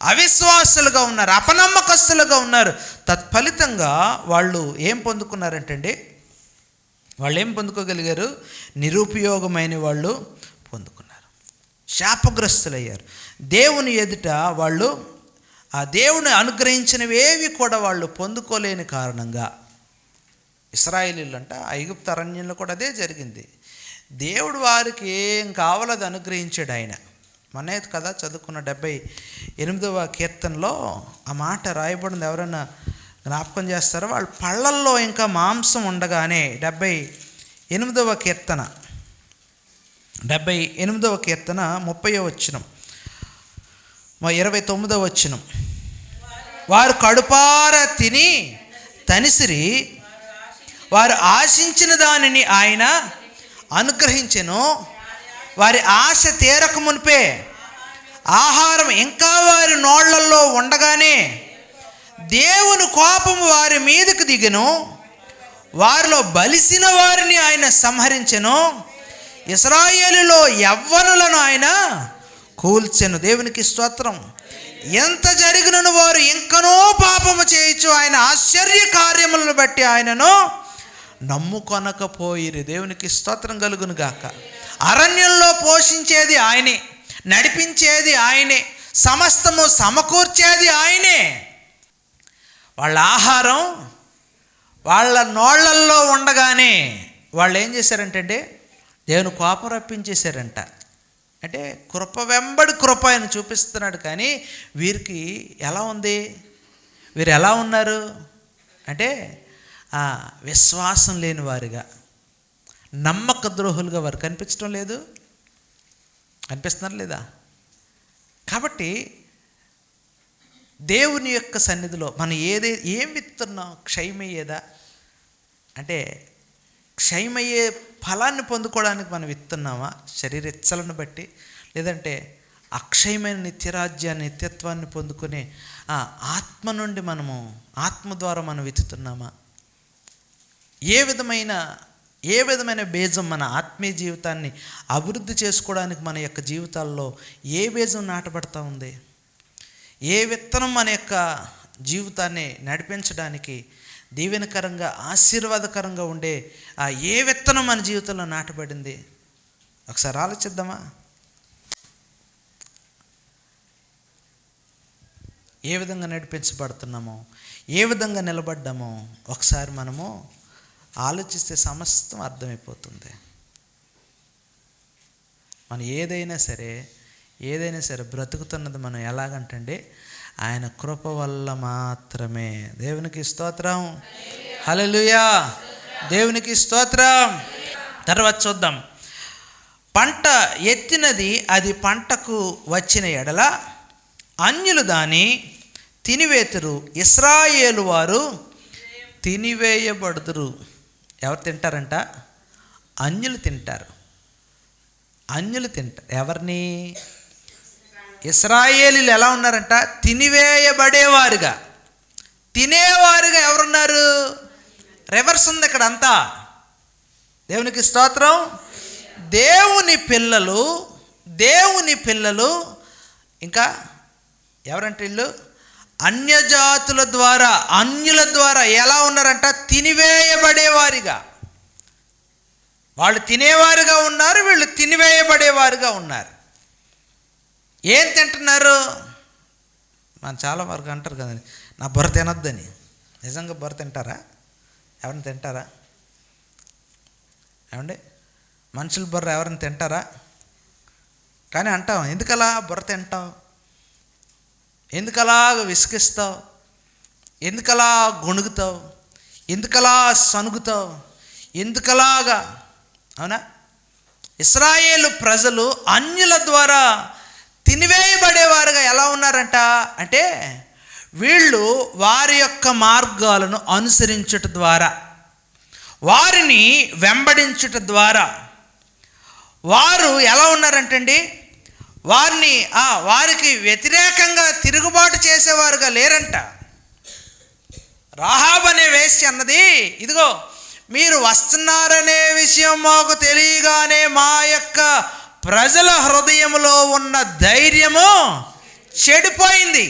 అవిశ్వాసులుగా ఉన్నారు, అపనమ్మకస్తులుగా ఉన్నారు. తత్ఫలితంగా వాళ్ళు ఏం పొందుకున్నారంటే, వాళ్ళు ఏం పొందుకోగలిగారు? నిరుపయోగమైన వాళ్ళు పొందుకున్నారు, శాపగ్రస్తులయ్యారు. దేవుని ఎదుట వాళ్ళు ఆ దేవుని అనుగ్రహించినవి ఏవి కూడా వాళ్ళు పొందుకోలేని కారణంగా, ఇశ్రాయేలీలు అంట ఐగుప్తు అరణ్యంలో కూడా అదే జరిగింది. దేవుడు వారికి ఏం కావాలో అది అనుగ్రహించాడు ఆయన. మన కదా చదువుకున్న 78వ కీర్తనలో ఆ మాట రాయబడింది. ఎవరైనా జ్ఞాపకం చేస్తారో? వాళ్ళ పళ్ళల్లో ఇంకా మాంసం ఉండగానే 78వ కీర్తన 30వ వచనం, 29వ వచనం. వారు కడుపారా తిని తనిసిరి, వారు ఆశించిన దానిని ఆయన అనుగ్రహించెను. వారి ఆశ తీరక మునిపే ఆహారం ఇంకా వారి నోళ్లలో ఉండగానే దేవుని కోపము వారి మీదకు దిగెను. వారిలో బలిసిన వారిని ఆయన సంహరించెను. ఇశ్రాయేలులో యవ్వనులను ఆయన కూల్చెను. దేవునికి స్తోత్రం. ఎంత జరిగినను వారు ఇంకనో పాపము చేయొచ్చు, ఆయన ఆశ్చర్య కార్యములను బట్టి ఆయనను నమ్ముకొనకపోయిరి. దేవునికి స్తోత్రం కలుగును గాక. అరణ్యంలో పోషించేది ఆయనే, నడిపించేది ఆయనే, సమస్తము సమకూర్చేది ఆయనే. వాళ్ళ ఆహారం వాళ్ళ నోళ్లల్లో ఉండగానే వాళ్ళు ఏం చేశారంటే, దేవుని కోపం రప్పించేశారంట. అంటే కృప వెంబడి కృప ఆయన చూపిస్తున్నాడు. కానీ వీరికి ఎలా ఉంది? వీరు ఎలా ఉన్నారు అంటే, విశ్వాసం లేని వారిగా, నమ్మక ద్రోహులుగా వారు కనిపించడం లేదు. కనిపిస్తున్నారు లేదా? కాబట్టి దేవుని యొక్క సన్నిధిలో మనం ఏం విత్తున్నాం? క్షయమయ్యేదా అంటే, క్షయమయ్యే ఫలాన్ని పొందుకోవడానికి మనం విత్తున్నామా శరీరెచ్చలను బట్టి? లేదంటే అక్షయమైన నిత్యరాజ్యాన్ని, నిత్యత్వాన్ని పొందుకునే ఆత్మ నుండి మనము, ఆత్మ ద్వారా మనం విత్తుతున్నామా? ఏ విధమైన బీజం మన ఆత్మీయ జీవితాన్ని అభివృద్ధి చేసుకోవడానికి మన యొక్క జీవితాల్లో ఏ బీజం నాటబడతా ఉంది? ఏ విత్తనం మన యొక్క జీవితాన్ని నడిపించడానికి దీవెనకరంగా, ఆశీర్వాదకరంగా ఉండే ఏ విత్తనం మన జీవితంలో నాటబడింది? ఒకసారి ఆలోచిద్దామా? ఏ విధంగా నడిపించబడుతున్నామో, ఏ విధంగా నిలబడ్డామో ఒకసారి మనము ఆలోచిస్తే సమస్తం అర్థమైపోతుంది. మనం ఏదైనా సరే బ్రతుకుతున్నది మనం ఎలాగంటే, ఆయన కృప వల్ల మాత్రమే. దేవునికి స్తోత్రం, హల్లెలూయా, దేవునికి స్తోత్రం. తర్వాత చూద్దాం. పంట ఎత్తినది అది పంటకు వచ్చిన ఎడల అన్యులు దాని తినివేతురు, ఇశ్రాయేలు వారు తినివేయబడుదురు. ఎవరు తింటారంట? అన్యులు తింటారు. అన్యులు తింటారు. ఎవరిని? ఇశ్రాయేలీలు ఎలా ఉన్నారంట? తినివేయబడేవారుగా. తినేవారుగా ఎవరున్నారు? రివర్స్ ఉంది ఇక్కడ అంతా. దేవునికి స్తోత్రం. దేవుని పిల్లలు ఇంకా ఎవరంటే వీళ్ళు అన్యజాతుల ద్వారా, అన్యుల ద్వారా ఎలా ఉన్నారంట? తినివేయబడేవారిగా. వాళ్ళు తినేవారుగా ఉన్నారు, వీళ్ళు తినివేయబడేవారుగా ఉన్నారు. ఏం తింటున్నారు? మనం చాలా వరకు అంటారు కదండి, నా బుర్ర తినొద్దని. నిజంగా బుర్ర తింటారా? ఎవరిని తింటారా? ఏమండి, మనుషుల బుర్ర ఎవరిని తింటారా? కానీ అంటాం, ఎందుకలా బుర్ర తింటావు, ఎందుకలా విసిగిస్తావు, ఎందుకలా గొణుగుతావు, ఎందుకలా సనుగుతావు, ఎందుకలాగా? అవునా? ఇశ్రాయేలు ప్రజలు అన్యుల ద్వారా తినివేయబడేవారుగా ఎలా ఉన్నారంట అంటే, వీళ్ళు వారి యొక్క మార్గాలను అనుసరించుట ద్వారా, వారిని వెంబడించుట ద్వారా వారు ఎలా ఉన్నారంటండి? వారికి వ్యతిరేకంగా తిరుగుబాటు చేసేవారుగా లేరంట. రాహాబు అనే వేశ్య అన్నది, ఇదిగో మీరు వస్తున్నారనే విషయం మాకు తెలియగానే మా యొక్క ప్రజల హృదయంలో ఉన్న ధైర్యము చెడిపోయింది.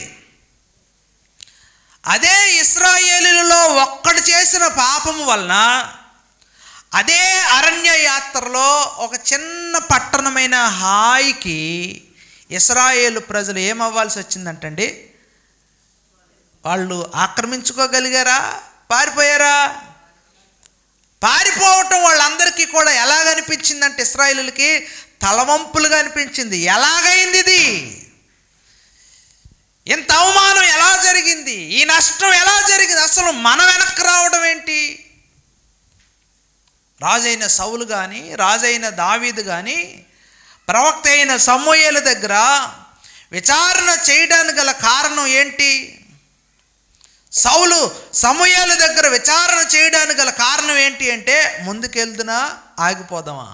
అదే ఇశ్రాయేలీయులలో ఒక్కడు చేసిన పాపము వలన, అదే అరణ్య యాత్రలో ఒక చిన్న పట్టణమైన హాయికి ఇశ్రాయేలు ప్రజలు ఏమవ్వాల్సి వచ్చిందంటండి? వాళ్ళు ఆక్రమించుకోగలిగారా? పారిపోయారా? పారిపోవటం వాళ్ళందరికీ కూడా ఎలాగనిపించిందంటే, ఇశ్రాయేలులకి తలవంపులుగా అనిపించింది. ఎలాగైంది ఇది? ఇంత అవమానం ఎలా జరిగింది? ఈ నష్టం ఎలా జరిగింది? అసలు మన వెనక్కి రావడం ఏంటి? రాజైన సౌలు కానీ, రాజైన దావీదు కానీ, ప్రవక్త అయిన సమూయేలు దగ్గర విచారణ చేయడానికి గల కారణం ఏంటి? సౌలు సమూయేలు దగ్గర విచారణ చేయడానికి గల కారణం ఏంటి అంటే, ముందుకెళ్తున్నా ఆగిపోదామా?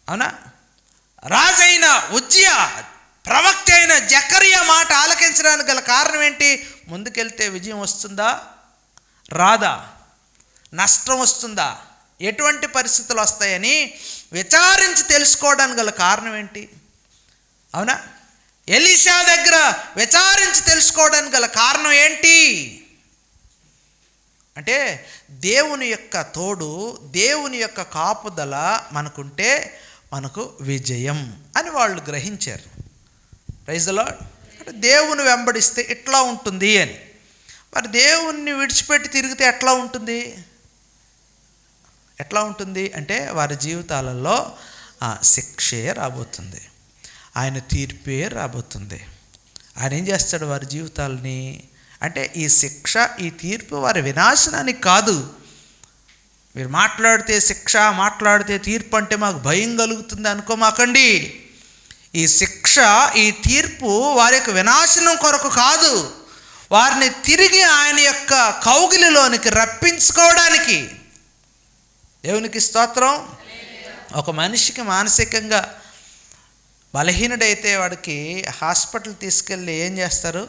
అవునా? రాజైన ఉజ్జియా, ప్రవక్త అయిన జకరియా మాట ఆలకించడానికి గల కారణం ఏంటి? ముందుకెళ్తే విజయం వస్తుందా, రాదా, నష్టం వస్తుందా, ఎటువంటి పరిస్థితులు వస్తాయని విచారించి తెలుసుకోవడానికి గల కారణం ఏంటి? అవునా? ఎలీషా దగ్గర విచారించి తెలుసుకోవడానికి గల కారణం ఏంటి అంటే, దేవుని యొక్క తోడు, దేవుని యొక్క కాపుదల మనకుంటే మనకు విజయం అని వాళ్ళు గ్రహించారు. Praise the Lord. అంటే దేవుని వెంబడిస్తే ఇట్లా ఉంటుంది అని. మరి దేవుణ్ణి విడిచిపెట్టి తిరిగితే ఎట్లా ఉంటుంది? ఎట్లా ఉంటుంది అంటే, వారి జీవితాలలో శిక్షే రాబోతుంది, ఆయన తీర్పే రాబోతుంది. ఆయన ఏం చేస్తాడు వారి జీవితాలని అంటే, ఈ శిక్ష, ఈ తీర్పు వారి వినాశనానికి కాదు. మీరు మాట్లాడితే శిక్ష, మాట్లాడితే తీర్పు అంటే మాకు భయం కలుగుతుంది అనుకోమాకండి. ఈ శిక్ష, ఈ తీర్పు వారి యొక్క వినాశనం కొరకు కాదు, వారిని తిరిగి ఆయన యొక్క కౌగిలిలోనికి రప్పించుకోవడానికి. దేవునికి స్తోత్రం. ఒక మనిషికి మానసికంగా బలహీనుడైతే వాడికి హాస్పిటల్ తీసుకెళ్ళి ఏం చేస్తారు?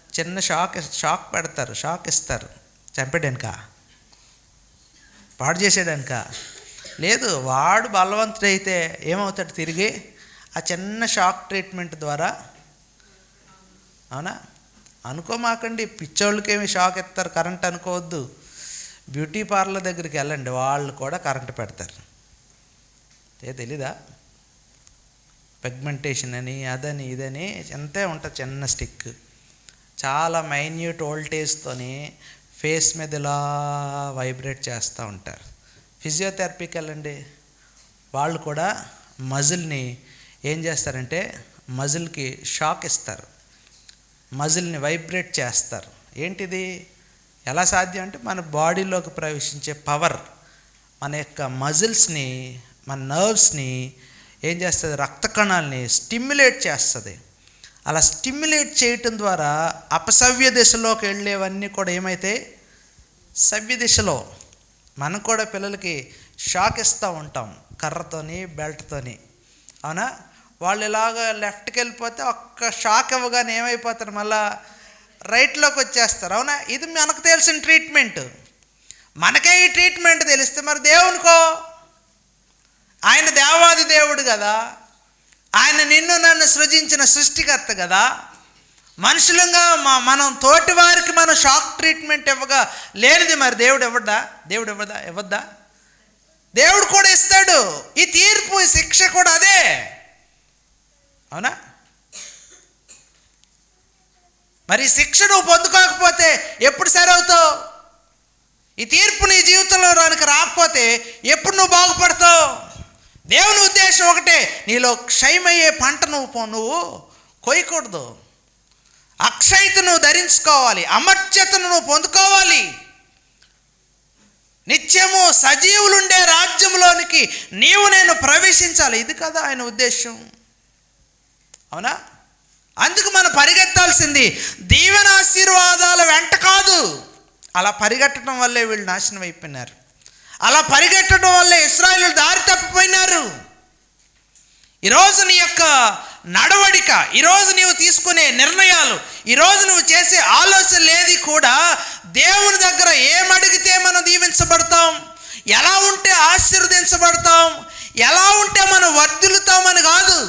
చిన్న షాక్ పెడతారు, షాక్ ఇస్తారు. చంపేయడానికా? పాడు చేసేయడానికా? లేదు. వాడు బలవంతుడైతే ఏమవుతాడు? తిరిగి ఆ చిన్న షాక్ ట్రీట్మెంట్ ద్వారా. అవునా? అనుకోమాకండి, పిచ్చోళ్ళకేమి షాక్ ఇస్తారు, కరెంట్ అనుకోవద్దు. బ్యూటీ పార్లర్ దగ్గరికి వెళ్ళండి, వాళ్ళు కూడా కరెంట్ పెడతారు. తెలీదా? పిగ్మెంటేషన్ అని, అదని, ఇదని ఎంతే ఉంటుంది. చిన్న స్టిక్, చాలా మైన్యూట్ వోల్టేజ్తోని ఫేస్ మీద ఇలా వైబ్రేట్ చేస్తూ ఉంటారు. ఫిజియోథెరపీకి వెళ్ళండి, వాళ్ళు కూడా మజిల్ని ఏం చేస్తారంటే, మజిల్కి షాక్ ఇస్తారు. మజిల్ని వైబ్రేట్ చేస్తారు. ఏంటిది? ఎలా సాధ్యం అంటే మన బాడీలోకి ప్రవేశించే పవర్ మన యొక్క మజిల్స్ని, మన నర్వ్స్ని ఏం చేస్తుంది? రక్త కణాలని స్టిమ్యులేట్ చేస్తుంది. అలా స్టిమ్యులేట్ చేయటం ద్వారా అపసవ్య దిశలోకి వెళ్ళేవన్నీ కూడా ఏమైతాయి? సవ్య దిశలో. మనం కూడా పిల్లలకి షాక్ ఇస్తూ ఉంటాం కర్రతోని, బెల్ట్తోని, అవునా? వాళ్ళు ఇలాగ లెఫ్ట్కి వెళ్ళిపోతే ఒక్క షాక్ ఇవ్వగానే ఏమైపోతారు? మళ్ళా రైట్లోకి వచ్చేస్తారు, అవునా? ఇది మనకు తెలిసిన ట్రీట్మెంట్. మనకే ఈ ట్రీట్మెంట్ తెలిస్తే మరి దేవునికో? ఆయన దేవాది దేవుడు కదా, ఆయన నిన్ను నన్ను సృజించిన సృష్టికర్త కదా. మనుషులంగా మనం తోటి వారికి మనం షాక్ ట్రీట్మెంట్ ఇవ్వగా లేనిది మరి దేవుడు ఇవ్వద్దా? ఇవ్వద్దా? దేవుడు కూడా ఇస్తాడు. ఈ తీర్పు, ఈ శిక్ష కూడా అదే, అవునా? మరి ఈ శిక్ష నువ్వు పొందుకోకపోతే ఎప్పుడు సరవుతావు? ఈ తీర్పు నీ జీవితంలో రాకపోతే ఎప్పుడు నువ్వు బాగుపడతావు? దేవుని ఉద్దేశం ఒకటే, నీలో క్షయమయ్యే పంట నువ్వు కొయ్యకూడదు. అక్షయతను ధరించుకోవాలి, అమర్త్యతను నువ్వు పొందుకోవాలి. నిత్యము సజీవులుండే రాజ్యంలోనికి నేను ప్రవేశించాలి. ఇది కదా ఆయన ఉద్దేశం, అవునా? అందుకు మనం పరిగెత్తాల్సింది దీవెన ఆశీర్వాదాల వెంట కాదు. అలా పరిగెట్టడం వల్లే వీళ్ళు నాశనం అయిపోయినారు. అలా పరిగెట్టడం వల్లే ఇశ్రాయేలు దారి తప్పిపోయినారు. ఈరోజు నీ యొక్క నడవడిక, ఈరోజు నీవు తీసుకునే నిర్ణయాలు, ఈరోజు నువ్వు చేసే ఆలోచనలు ఏది కూడా దేవుని దగ్గర ఏమడిగితే మనం దీవించబడతాం, ఎలా ఉంటే ఆశీర్వదించబడతాం, ఎలా ఉంటే మనం వర్ధిల్లుతామని కాదు.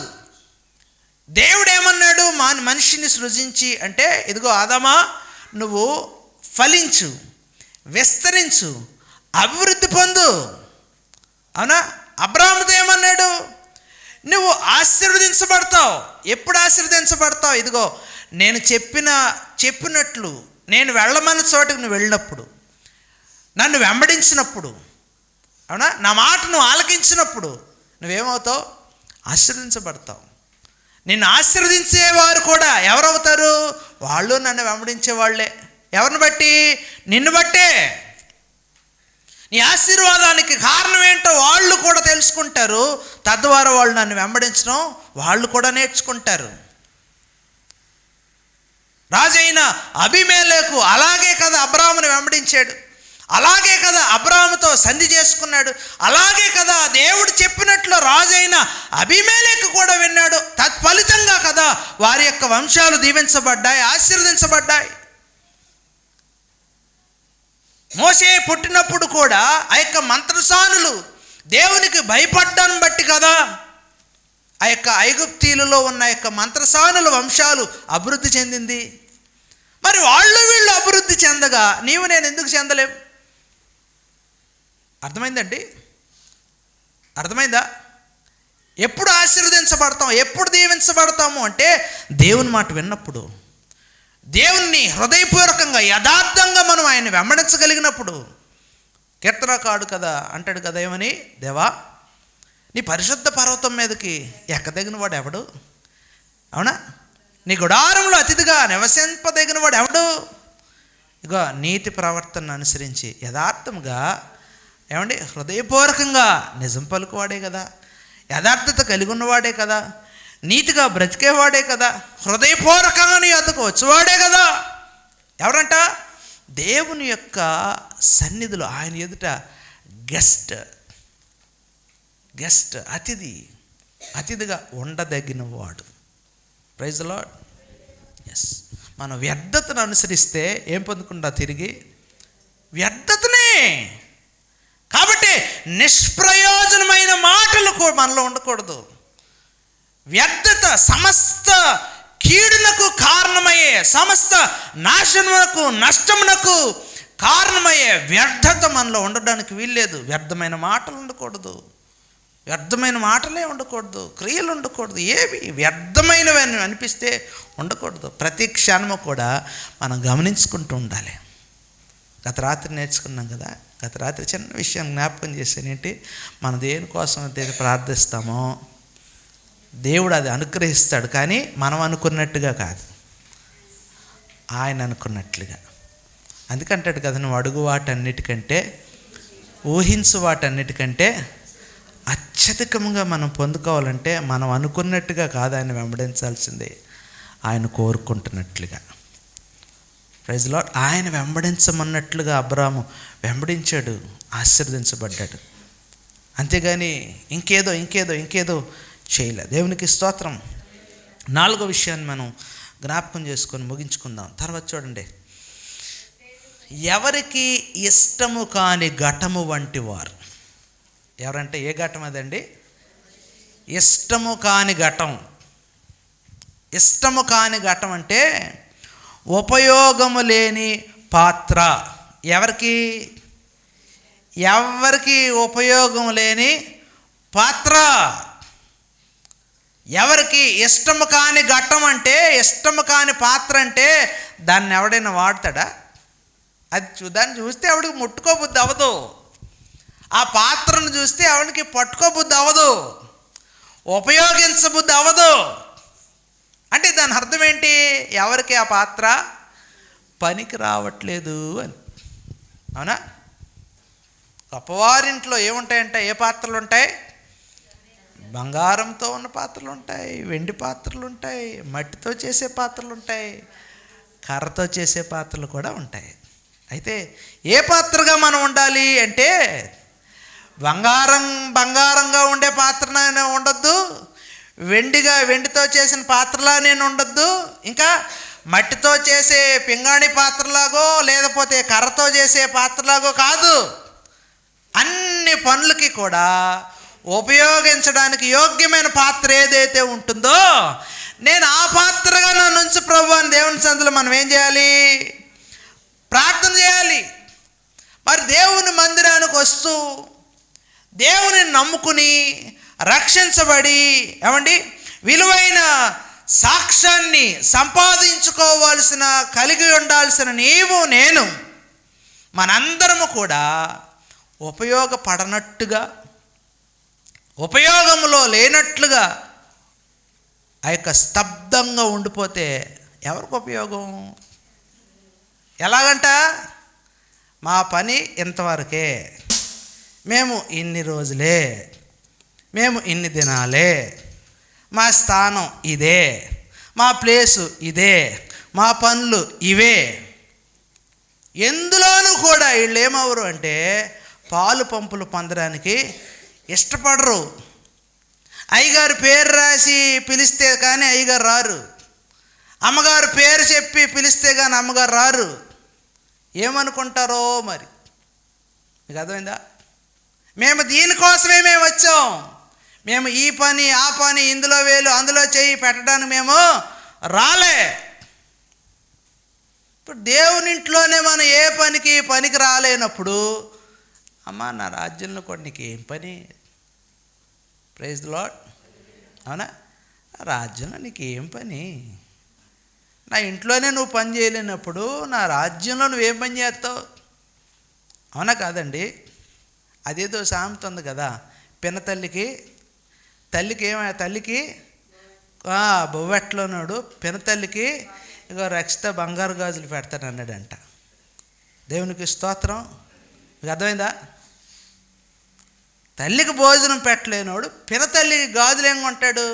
దేవుడు ఏమన్నాడు? మనిషిని సృజించి అంటే, ఇదిగో ఆదామా, నువ్వు ఫలించు, విస్తరించు, అభివృద్ధి పొందు, అవునా? అబ్రాహాముతో ఏమన్నాడు? నువ్వు ఆశీర్వదించబడతావు. ఎప్పుడు ఆశీర్వదించబడతావు? ఇదిగో నేను చెప్పినట్లు నేను వెళ్ళమన్న చోటుకు నువ్వు వెళ్ళినప్పుడు, నన్ను వెంబడించినప్పుడు, అవునా, నా మాట నువ్వు ఆలకించినప్పుడు నువ్వేమవుతావు? ఆశీర్వదించబడతావు. నిన్ను ఆశీర్వదించేవారు కూడా ఎవరవుతారు? వాళ్ళు నన్ను వెంబడించే వాళ్ళే. ఎవరిని బట్టి? నిన్ను బట్టే. నీ ఆశీర్వాదానికి కారణం ఏంటో వాళ్ళు కూడా తెలుసుకుంటారు. తద్వారా వాళ్ళు నన్ను వెంబడించడం వాళ్ళు కూడా నేర్చుకుంటారు. రాజైన అబీమెలెకు అలాగే కదా అబ్రాహామును వెంబడించాడు, అలాగే కదా అబ్రాహాముతో సంధి చేసుకున్నాడు, అలాగే కదా దేవుడు చెప్పినట్లు రాజైన అబీమెలెకు కూడా విన్నాడు. తత్ఫలితంగా కదా వారి యొక్క వంశాలు దీవించబడ్డాయి, ఆశీర్వదించబడ్డాయి. మోషే పుట్టినప్పుడు కూడా ఆ యొక్క మంత్రసానులు దేవునికి భయపడ్డాన్ని బట్టి కదా ఆ యొక్క ఐగుప్తీయులలో ఉన్న యొక్క మంత్రసానుల వంశాలు అభివృద్ధి చెందింది. మరి వీళ్ళు అభివృద్ధి చెందగా నీవు నేను ఎందుకు చెందలేం? అర్థమైందండి? అర్థమైందా? ఎప్పుడు ఆశీర్వదించబడతాం, ఎప్పుడు దీవించబడతాము అంటే దేవుని మాట విన్నప్పుడు, దేవుణ్ణి హృదయపూర్వకంగా యథార్థంగా మనం ఆయన వెంబడించగలిగినప్పుడు. కీర్తనకారుడు కదా అంటాడు కదా, ఏమని? దేవా, నీ పరిశుద్ధ పర్వతం మీదకి ఎక్కదగిన వాడు ఎవడు? అవునా? నీ గుడారంలో అతిథిగా నివసింపదగిన వాడు ఎవడు? ఇక నీతి ప్రవర్తనను అనుసరించి యథార్థంగా, ఏమండి, హృదయపూర్వకంగా నిజం పలుకువాడే కదా, యథార్థత కలిగి ఉన్నవాడే కదా, నీతిగా బ్రతికేవాడే కదా, హృదయపూర్వకంగా నీ వద్దకు వచ్చేవాడే కదా. ఎవరంట? దేవుని యొక్క సన్నిధిలో ఆయన ఎదుట గెస్ట్ అతిథిగా ఉండదగిన వాడు. Praise the lord. ఎస్, మనం వ్యర్థతను అనుసరిస్తే ఏం పొందుకుంటా? తిరిగి వ్యర్థతనే. కాబట్టి నిష్ప్రయోజనమైన మాటలు మనలో ఉండకూడదు. వ్యర్థత సమస్త కీడునకు కారణమయ్యే, సమస్త నాశనమునకు, నష్టమునకు కారణమయ్యే వ్యర్థత మనలో ఉండడానికి వీల్లేదు. వ్యర్థమైన మాటలు ఉండకూడదు, వ్యర్థమైన మాటలే ఉండకూడదు, క్రియలు ఉండకూడదు, ఏవి వ్యర్థమైనవి అనిపిస్తే ఉండకూడదు. ప్రతి క్షణము కూడా మనం గమనించుకుంటూ ఉండాలి. గత రాత్రి నేర్చుకున్నాం కదా, గత రాత్రి చిన్న విషయం జ్ఞాపకం చేశాను. ఏంటి? మనం దేనికోసం అయితే ప్రార్థిస్తామో దేవుడు అది అనుగ్రహిస్తాడు, కానీ మనం అనుకున్నట్టుగా కాదు. ఆయన అనుకున్నట్లుగా. అందుకంటాడు కదా, నువ్వు అడుగు వాటన్నిటికంటే, ఊహించు వాటన్నిటికంటే అత్యధికంగా మనం పొందుకోవాలంటే మనం అనుకున్నట్టుగా కాదు ఆయన వెంబడించాల్సిందే, ఆయన కోరుకుంటున్నట్లుగా. Praise lord. ఆయన వెంబడించమన్నట్లుగా అబ్రాము వెంబడించాడు, ఆశీర్వదించబడ్డాడు. అంతేగాని ఇంకేదో చేయలే. దేవునికి స్తోత్రం. 4వ విషయాన్ని మనం జ్ఞాపకం చేసుకొని ముగించుకుందాం. తర్వాత చూడండి, ఎవరికి ఇష్టము కాని ఘటము వంటి వారు. ఎవరంటే ఏ ఘటం అదండి? ఇష్టము కాని ఘటం. ఇష్టము కాని ఘటం అంటే ఉపయోగము లేని పాత్ర. ఎవరికి ఉపయోగం లేని పాత్ర. ఎవరికి ఇష్టము కాని ఘట్టం అంటే, ఇష్టము కాని పాత్ర అంటే దాన్ని ఎవడైనా వాడతాడా? దాన్ని చూస్తే ఎవడికి ముట్టుకోబుద్ధి అవ్వదు. ఆ పాత్రను చూస్తే ఎవరికి పట్టుకోబుద్ధి అవ్వదు, ఉపయోగించబుద్ధి అవ్వదు. అంటే దాని అర్థం ఏంటి? ఎవరికి ఆ పాత్ర పనికి రావట్లేదు అని. అవునా? గొప్పవారింట్లో ఏముంటాయంటే, ఏ పాత్రలు ఉంటాయి? బంగారంతో ఉన్న పాత్రలు ఉంటాయి, వెండి పాత్రలు ఉంటాయి, మట్టితో చేసే పాత్రలు ఉంటాయి, కర్రతో చేసే పాత్రలు కూడా ఉంటాయి. అయితే ఏ పాత్రగా మనం ఉండాలి అంటే, బంగారంగా ఉండే పాత్రనే ఉండొద్దు, వెండితో చేసిన పాత్రలా నేను ఉండొద్దు, ఇంకా మట్టితో చేసే పింగాణి పాత్రలాగో లేకపోతే కర్రతో చేసే పాత్రలాగో కాదు. అన్ని పనులకి కూడా ఉపయోగించడానికి యోగ్యమైన పాత్ర ఏదైతే ఉంటుందో, నేను ఆ పాత్రగా నన్ను ఉంచు ప్రభు అని దేవుని సన్నిధిలో మనం ఏం చేయాలి? ప్రార్థన చేయాలి. మరి దేవుని మందిరానికి వస్తూ దేవుని నమ్ముకుని రక్షించబడి విలువైన సాక్ష్యాన్ని సంపాదించుకోవాల్సిన, కలిగి ఉండాల్సిన నీవు నేను మనందరము కూడా ఉపయోగపడనట్టుగా, ఉపయోగంలో లేనట్లుగా ఆ యొక్క స్తబ్దంగా ఉండిపోతే ఎవరికి ఉపయోగం? ఎలాగంట? మా పని ఇంతవరకే, మేము ఇన్ని రోజులే, మేము ఇన్ని దినాలే, మా స్థానం ఇదే, మా ప్లేసు ఇదే, మా పనులు ఇవే. ఎందులోనూ కూడా వీళ్ళు ఏమవరు అంటే పాలు పంపులు పొందడానికి ఇష్టపడరు. అయ్యగారు పేరు రాసి పిలిస్తే కానీ అయ్యగారు రారు, అమ్మగారు పేరు చెప్పి పిలిస్తే కానీ అమ్మగారు రారు. ఏమనుకుంటారో మరి. మీకు అర్థమైందా? మేము దీనికోసమే మేము వచ్చాం, మేము ఈ పని ఆ పని ఇందులో వేలు అందులో చేయి పెట్టడానికి మేము రాలే. ఇప్పుడు దేవుని ఇంట్లోనే మనం ఏ పనికి రాలేనప్పుడు, అమ్మా నా రాజ్యంలో కూడా నీకు ఏం పని? Praise the Lord. అవునా? నా రాజ్యంలో నీకు ఏం పని? నా ఇంట్లోనే నువ్వు పని చేయలేనప్పుడు నా రాజ్యంలో నువ్వేం పని చేస్తావు? అవునా కాదండి? అదేదో సామెత ఉంది కదా, పినతల్లికి తల్లికి బొవ్వెట్లోనాడు, పినతల్లికి ఇగో రక్షిత బంగారు గాజులు పెడతాను అన్నాడంట. దేవునికి స్తోత్రం. మీకు అర్థమైందా? తల్లికి భోజనం పెట్టలేనోడు పినతల్లికి గాజులు ఏం కొంటాడు?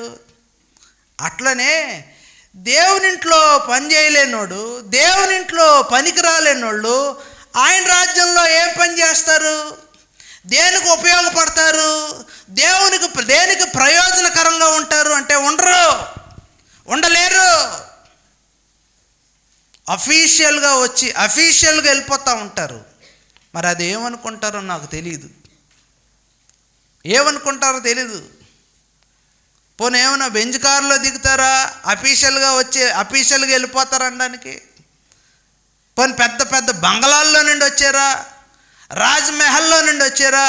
అట్లనే దేవునింట్లో పని చేయలేనోడు, దేవునింట్లో పనికి రాలేనోళ్ళు ఆయన రాజ్యంలో ఏం పని చేస్తారు? దేనికి ఉపయోగపడతారు? దేనికి ప్రయోజనకరంగా ఉంటారు అంటే ఉండలేరు. అఫీషియల్గా వచ్చి అఫీషియల్గా వెళ్ళిపోతూ ఉంటారు. మరి అది ఏమనుకుంటారో నాకు తెలియదు, ఏమనుకుంటారో తెలీదు. పోనీ ఏమన్నా బెంజ్ కారులో దిగుతారా? అఫీషియల్గా వచ్చి అఫీషియల్గా వెళ్ళిపోతారు అనడానికి. పోనీ పెద్ద పెద్ద బంగళాల్లో నుండి వచ్చారా? రాజ్మహల్లో నుండి వచ్చారా?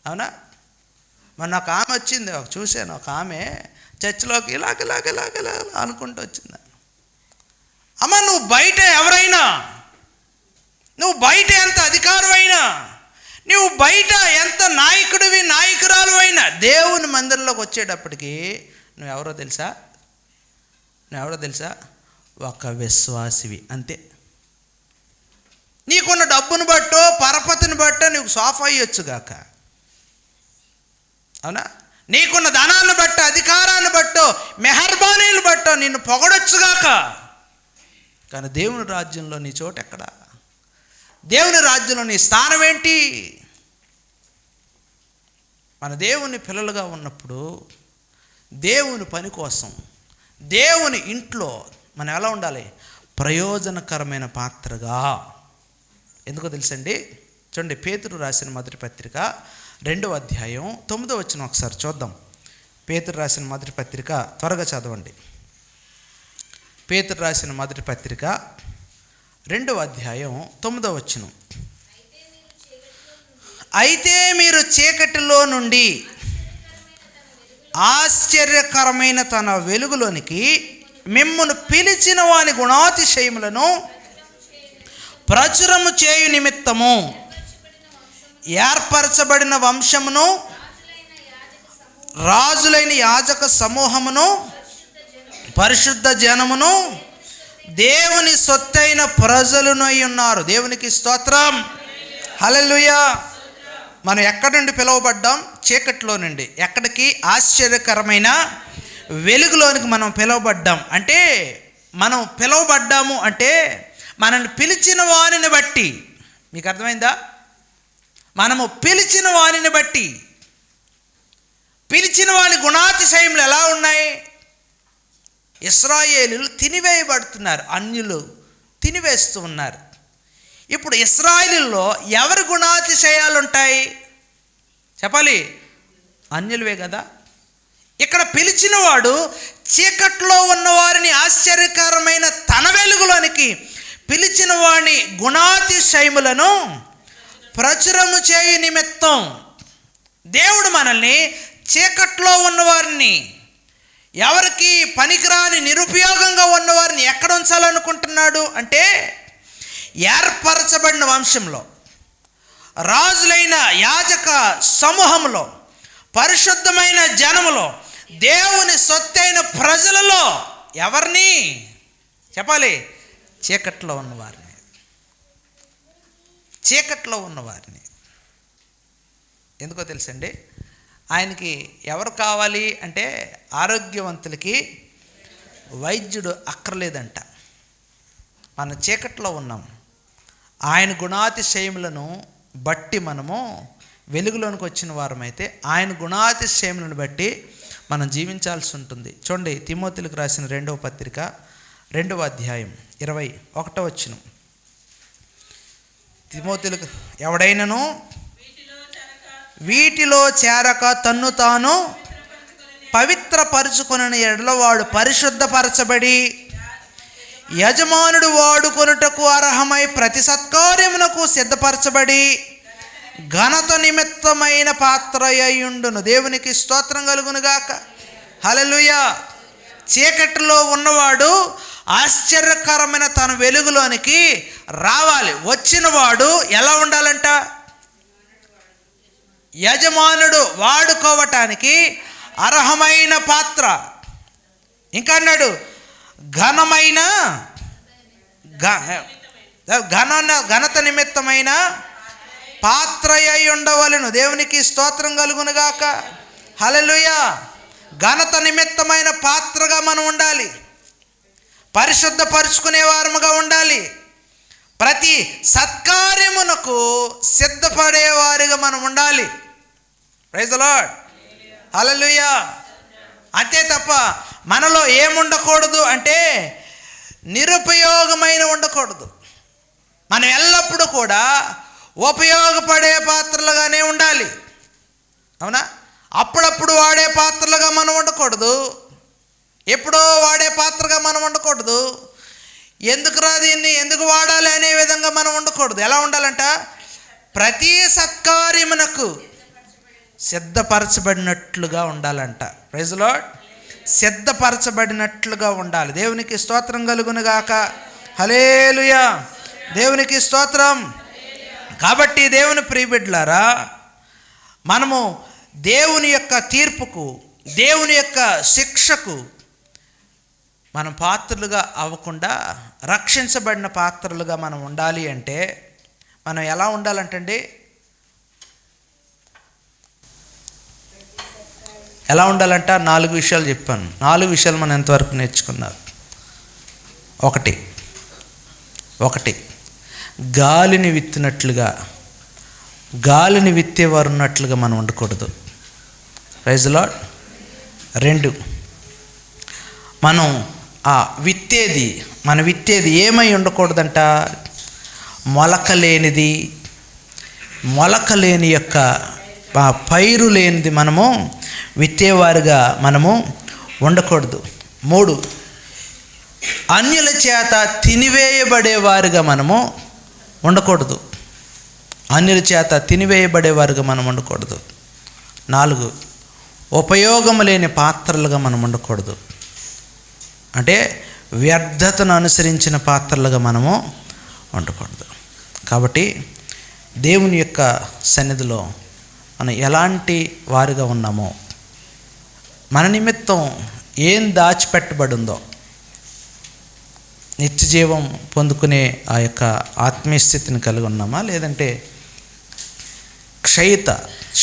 అవునా? మొన్న ఒక ఆమె వచ్చింది, చూశాను. ఒక ఆమె చర్చిలోకి ఇలాగ అనుకుంటూ వచ్చింది. అమ్మ, నువ్వు బయట ఎవరైనా, నువ్వు బయట ఎంత అధికారం అయినా, నువ్వు బయట ఎంత నాయకురాలు అయినా, దేవుని మందిరంలోకి వచ్చేటప్పటికి నువ్వెవరో తెలుసా? ఒక విశ్వాసివి, అంతే. నీకున్న డబ్బును బట్టో పరపతిని బట్టో నీకు సోఫా ఇయ్యొచ్చుగాక, అవునా? నీకున్న ధనాన్ని బట్టో అధికారాన్ని బట్టో మెహర్బానీలు బట్టో నిన్ను పొగడొచ్చుగాక. కానీ దేవుని రాజ్యంలో నీ చోటు ఎక్కడా? దేవుని రాజ్యంలో నీ స్థానం ఏంటి? మన దేవుని పిల్లలుగా ఉన్నప్పుడు దేవుని పని కోసం దేవుని ఇంట్లో మనం ఎలా ఉండాలి? ప్రయోజనకరమైన పాత్రగా. ఎందుకో తెలుసండి, చూడండి, పేతురు రాసిన మొదటి పత్రిక 2వ అధ్యాయం 9వ వచనం ఒకసారి చూద్దాం. పేతురు రాసిన మొదటి పత్రిక, త్వరగా చదవండి. పేతురు రాసిన మొదటి పత్రిక 2వ అధ్యాయం 9వ వచనం. అయితే మీరు చీకటిలో నుండి ఆశ్చర్యకరమైన తన వెలుగులోనికి మిమ్మును పిలిచిన వాని గుణాతిశయములను ప్రచురము చేయు నిమిత్తము ఏర్పరచబడిన వంశమును, రాజులైన యాజక సమూహమును, పరిశుద్ధ జనమును, దేవుని సొత్తైన ప్రజలునై ఉన్నారు. దేవునికి స్తోత్రం, హల్లెలూయా. మనం ఎక్కడి నుండి పిలువబడ్డాం? చీకట్లో నుండి ఎక్కడికి? ఆశ్చర్యకరమైన వెలుగులోనికి మనం పిలువబడ్డాం. అంటే మనం పిలువబడ్డాము అంటే మనల్ని పిలిచిన వానిని బట్టి. మీకు అర్థమైందా? మనము పిలిచిన వానిని బట్టి. పిలిచిన వాని గుణాతిశయములు ఎలా ఉన్నాయి? ఇశ్రాయేలీయులు తినివేయబడుతున్నారు, అన్యులు తినివేస్తూ ఉన్నారు. ఇప్పుడు ఇశ్రాయేలీయుల్లో ఎవరి గుణాతిశయాలు ఉంటాయి చెప్పాలి? అన్యులవే కదా. ఇక్కడ పిలిచిన వాడు చీకట్లో ఉన్నవారిని ఆశ్చర్యకరమైన తన వెలుగులోనికి పిలిచిన వాడిని గుణాతిశయములను ప్రచురము చేయు నిమిత్తం. దేవుడు మనల్ని చీకట్లో ఉన్నవారిని, ఎవరికి పనికిరాని నిరుపయోగంగా ఉన్నవారిని ఎక్కడ ఉంచాలనుకుంటున్నాడు అంటే ఏర్పరచబడిన వంశంలో, రాజులైన యాజక సమూహంలో, పరిశుద్ధమైన జనములో, దేవుని సొత్తైన ప్రజలలో. ఎవరిని చెప్పాలి? చీకట్లో ఉన్నవారిని. చీకట్లో ఉన్నవారిని. ఎందుకో తెలుసండి, ఆయనకి ఎవరు కావాలి అంటే ఆరోగ్యవంతులకి వైద్యుడు అక్కర్లేదంట. మన చీకట్లో ఉన్నాం. ఆయన గుణాతిశయములను బట్టి మనము వెలుగులోనికి వచ్చిన వారమైతే ఆయన గుణాతిశయములను బట్టి మనం జీవించాల్సి ఉంటుంది. చూడండి, తిమోతిలకు రాసిన 2వ పత్రిక 2వ అధ్యాయం 21వ వచనం. తిమోతిలకు, ఎవడైనను వీటిలో చేరక తన్ను తాను పవిత్రపరచుకొనని ఎడల వాడు పరిశుద్ధపరచబడి యజమానుడు వాడుకొనుటకు అర్హమై ప్రతి సత్కార్యమునకు సిద్ధపరచబడి ఘనత నిమిత్తమైన పాత్ర అయ్యుండును. దేవునికి స్తోత్రం కలుగునుగాక, హల్లెలూయా. చీకటిలో ఉన్నవాడు ఆశ్చర్యకరమైన తన వెలుగులోనికి రావాలి. వచ్చినవాడు ఎలా ఉండాలంట? యజమానుడు వాడుకోవటానికి అర్హమైన పాత్ర. ఇంకా అన్నాడు, ఘనమైన ఘనత నిమిత్తమైన పాత్ర అయి ఉండవలెను. దేవునికి స్తోత్రం కలుగునుగాక, హల్లెలూయా. ఘనత నిమిత్తమైన పాత్రగా మనం ఉండాలి. పరిశుద్ధపరుచుకునే వారముగా ఉండాలి. ప్రతి సత్కార్యమునకు సిద్ధపడేవారిగా మనం ఉండాలి. ప్రైజ్ ది లార్డ్, హల్లెలూయా. అంతే తప్ప మనలో ఏముండకూడదు అంటే నిరుపయోగమైన ఉండకూడదు. మనం ఎల్లప్పుడూ కూడా ఉపయోగపడే పాత్రలుగానే ఉండాలి, అవునా? అప్పుడప్పుడు వాడే పాత్రలుగా మనం ఉండకూడదు. ఎప్పుడో వాడే పాత్రగా మనం ఉండకూడదు. ఎందుకురా దీన్ని ఎందుకు వాడాలి అనే విధంగా మనం ఉండకూడదు. ఎలా ఉండాలంట? ప్రతి సత్కార్యమునకు సిద్ధపరచబడినట్లుగా ఉండాలంట. Praise the lord. సిద్ధపరచబడినట్లుగా ఉండాలి. దేవునికి స్తోత్రం కలుగునుగాక, హల్లెలూయా. దేవునికి స్తోత్రం. కాబట్టి దేవుని ప్రియబిడ్డలారా, మనము దేవుని యొక్క తీర్పుకు, దేవుని యొక్క శిక్షకు మనం పాత్రలుగా అవ్వకుండా రక్షించబడిన పాత్రలుగా మనం ఉండాలి అంటే మనం ఎలా ఉండాలంటండి? ఎలా ఉండాలంట? 4 విషయాలు చెప్పాను. 4 విషయాలు మనం ఎంతవరకు నేర్చుకున్నారు? ఒకటి గాలిని విత్తినట్లుగా, గాలిని విత్తేవారు ఉన్నట్లుగా మనం ఉండకూడదు. Praise lord. 2, మనం విత్తేది ఏమై ఉండకూడదంట? మొలక లేని యొక్క పైరు లేనిది మనము విత్తేవారుగా మనము ఉండకూడదు. 3, అన్యుల చేత తినివేయబడేవారుగా మనము ఉండకూడదు. అన్యుల చేత తినివేయబడేవారుగా మనం ఉండకూడదు. 4, ఉపయోగం లేని పాత్రలుగా మనం ఉండకూడదు. అంటే వ్యర్థతను అనుసరించిన పాత్రలుగా మనము ఉండకూడదు. కాబట్టి దేవుని యొక్క సన్నిధిలో మనం ఎలాంటి వారిగా ఉన్నామో, మన నిమిత్తం ఏం దాచిపెట్టబడిందో, నిత్య జీవం పొందుకునే ఆ యొక్క ఆత్మీయ స్థితిని కలిగి ఉన్నామా, లేదంటే క్షయిత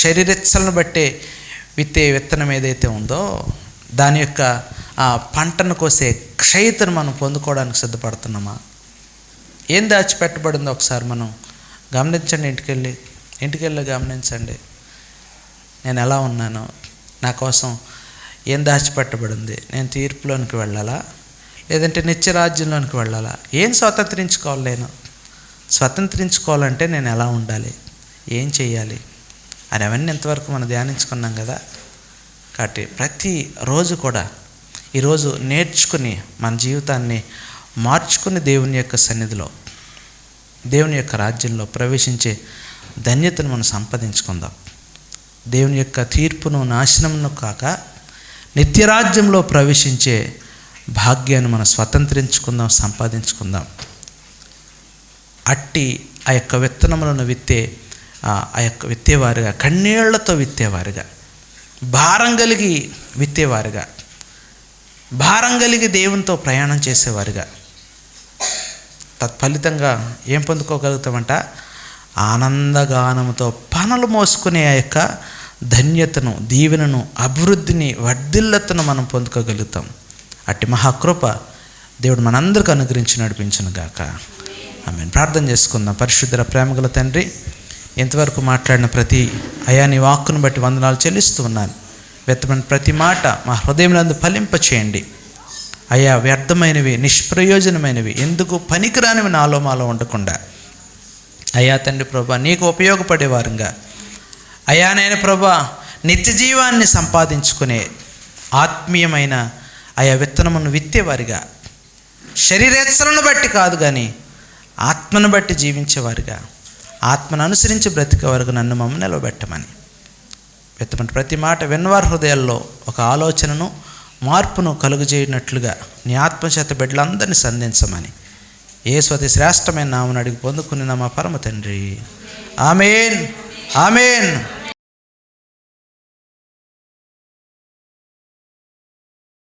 శరీరెచ్చలను బట్టే విత్తే విత్తనం ఏదైతే ఉందో దాని యొక్క ఆ పంటను కోసే క్షయితను మనం పొందుకోవడానికి సిద్ధపడుతున్నామా? ఏం దాచిపెట్టబడిందో ఒకసారి మనం గమనించండి. ఇంటికెళ్ళి గమనించండి. నేను ఎలా ఉన్నాను? నా కోసం ఏం దాచిపెట్టబడింది? నేను తీర్పులోనికి వెళ్ళాలా, లేదంటే నిత్యరాజ్యంలోనికి వెళ్ళాలా? ఏం స్వతంత్రించుకోవాలి? నేను స్వతంత్రించుకోవాలంటే నేను ఎలా ఉండాలి, ఏం చేయాలి అని అవన్నీ ఇంతవరకు మనం ధ్యానించుకున్నాం కదా. కాబట్టి ప్రతిరోజు కూడా ఈరోజు నేర్చుకుని మన జీవితాన్ని మార్చుకుని దేవుని యొక్క సన్నిధిలో, దేవుని యొక్క రాజ్యంలో ప్రవేశించే ధన్యతను మనం సంపాదించుకుందాం. దేవుని యొక్క తీర్పును, నాశనమును కాక నిత్యరాజ్యంలో ప్రవేశించే భాగ్యాన్ని మనం స్వతంత్రించుకుందాం, సంపాదించుకుందాం. అట్టి ఆ యొక్క విత్తనములను విత్తేవారుగా, కన్నీళ్లతో విత్తేవారుగా, భారం కలిగి విత్తేవారుగా, భారం కలిగి దేవునితో ప్రయాణం చేసేవారుగా, తత్ఫలితంగా ఏం పొందుకోగలుగుతామంట? ఆనందగానముతో పనులు మోసుకునే ఆ యొక్క ధన్యతను, దీవెనను, అభివృద్ధిని, వర్ధిల్లతను మనం పొందుకోగలుగుతాం. అట్టి మహాకృప దేవుడు మనందరికీ అనుగ్రహించి నడిపించును గాక. ఆమేన్. ప్రార్థన చేసుకుందాం. పరిశుద్ధ ప్రేమగల తండ్రి, ఎంతవరకు మాట్లాడిన అయా నీ వాక్కును బట్టి వందనాలు చెల్లిస్తూ ఉన్నాను. వ్యర్థమైన ప్రతి మాట మా హృదయంలో ఫలింప చేయండి అయ్యా. వ్యర్థమైనవి, నిష్ప్రయోజనమైనవి, ఎందుకు పనికిరానివి నాలో మాలో ఉండకుండా అయ్యా తండ్రి ప్రభా నీకు ఉపయోగపడేవారుగా అయ్యా నేను ప్రభా నిత్య జీవాన్ని సంపాదించుకునే ఆత్మీయమైన అయా విత్తనమును విత్తేవారిగా, శరీరేచ్ఛలను బట్టి కాదు కానీ ఆత్మను బట్టి జీవించేవారుగా, ఆత్మను అనుసరించి బ్రతికేవారుగా నన్ను మమ్మల్ని నిలబెట్టమని విత్తమైన ప్రతి మాట విన్నవారి హృదయాల్లో ఒక ఆలోచనను, మార్పును కలుగజేయనట్లుగా నీ ఆత్మచేత బిడ్డలందరినీ సంధించమని యేసు అతి శ్రేష్టమైన నామమున అడిగి పొందుకున్న మా పరమ తండ్రి. ఆమేన్. ఆమేన్.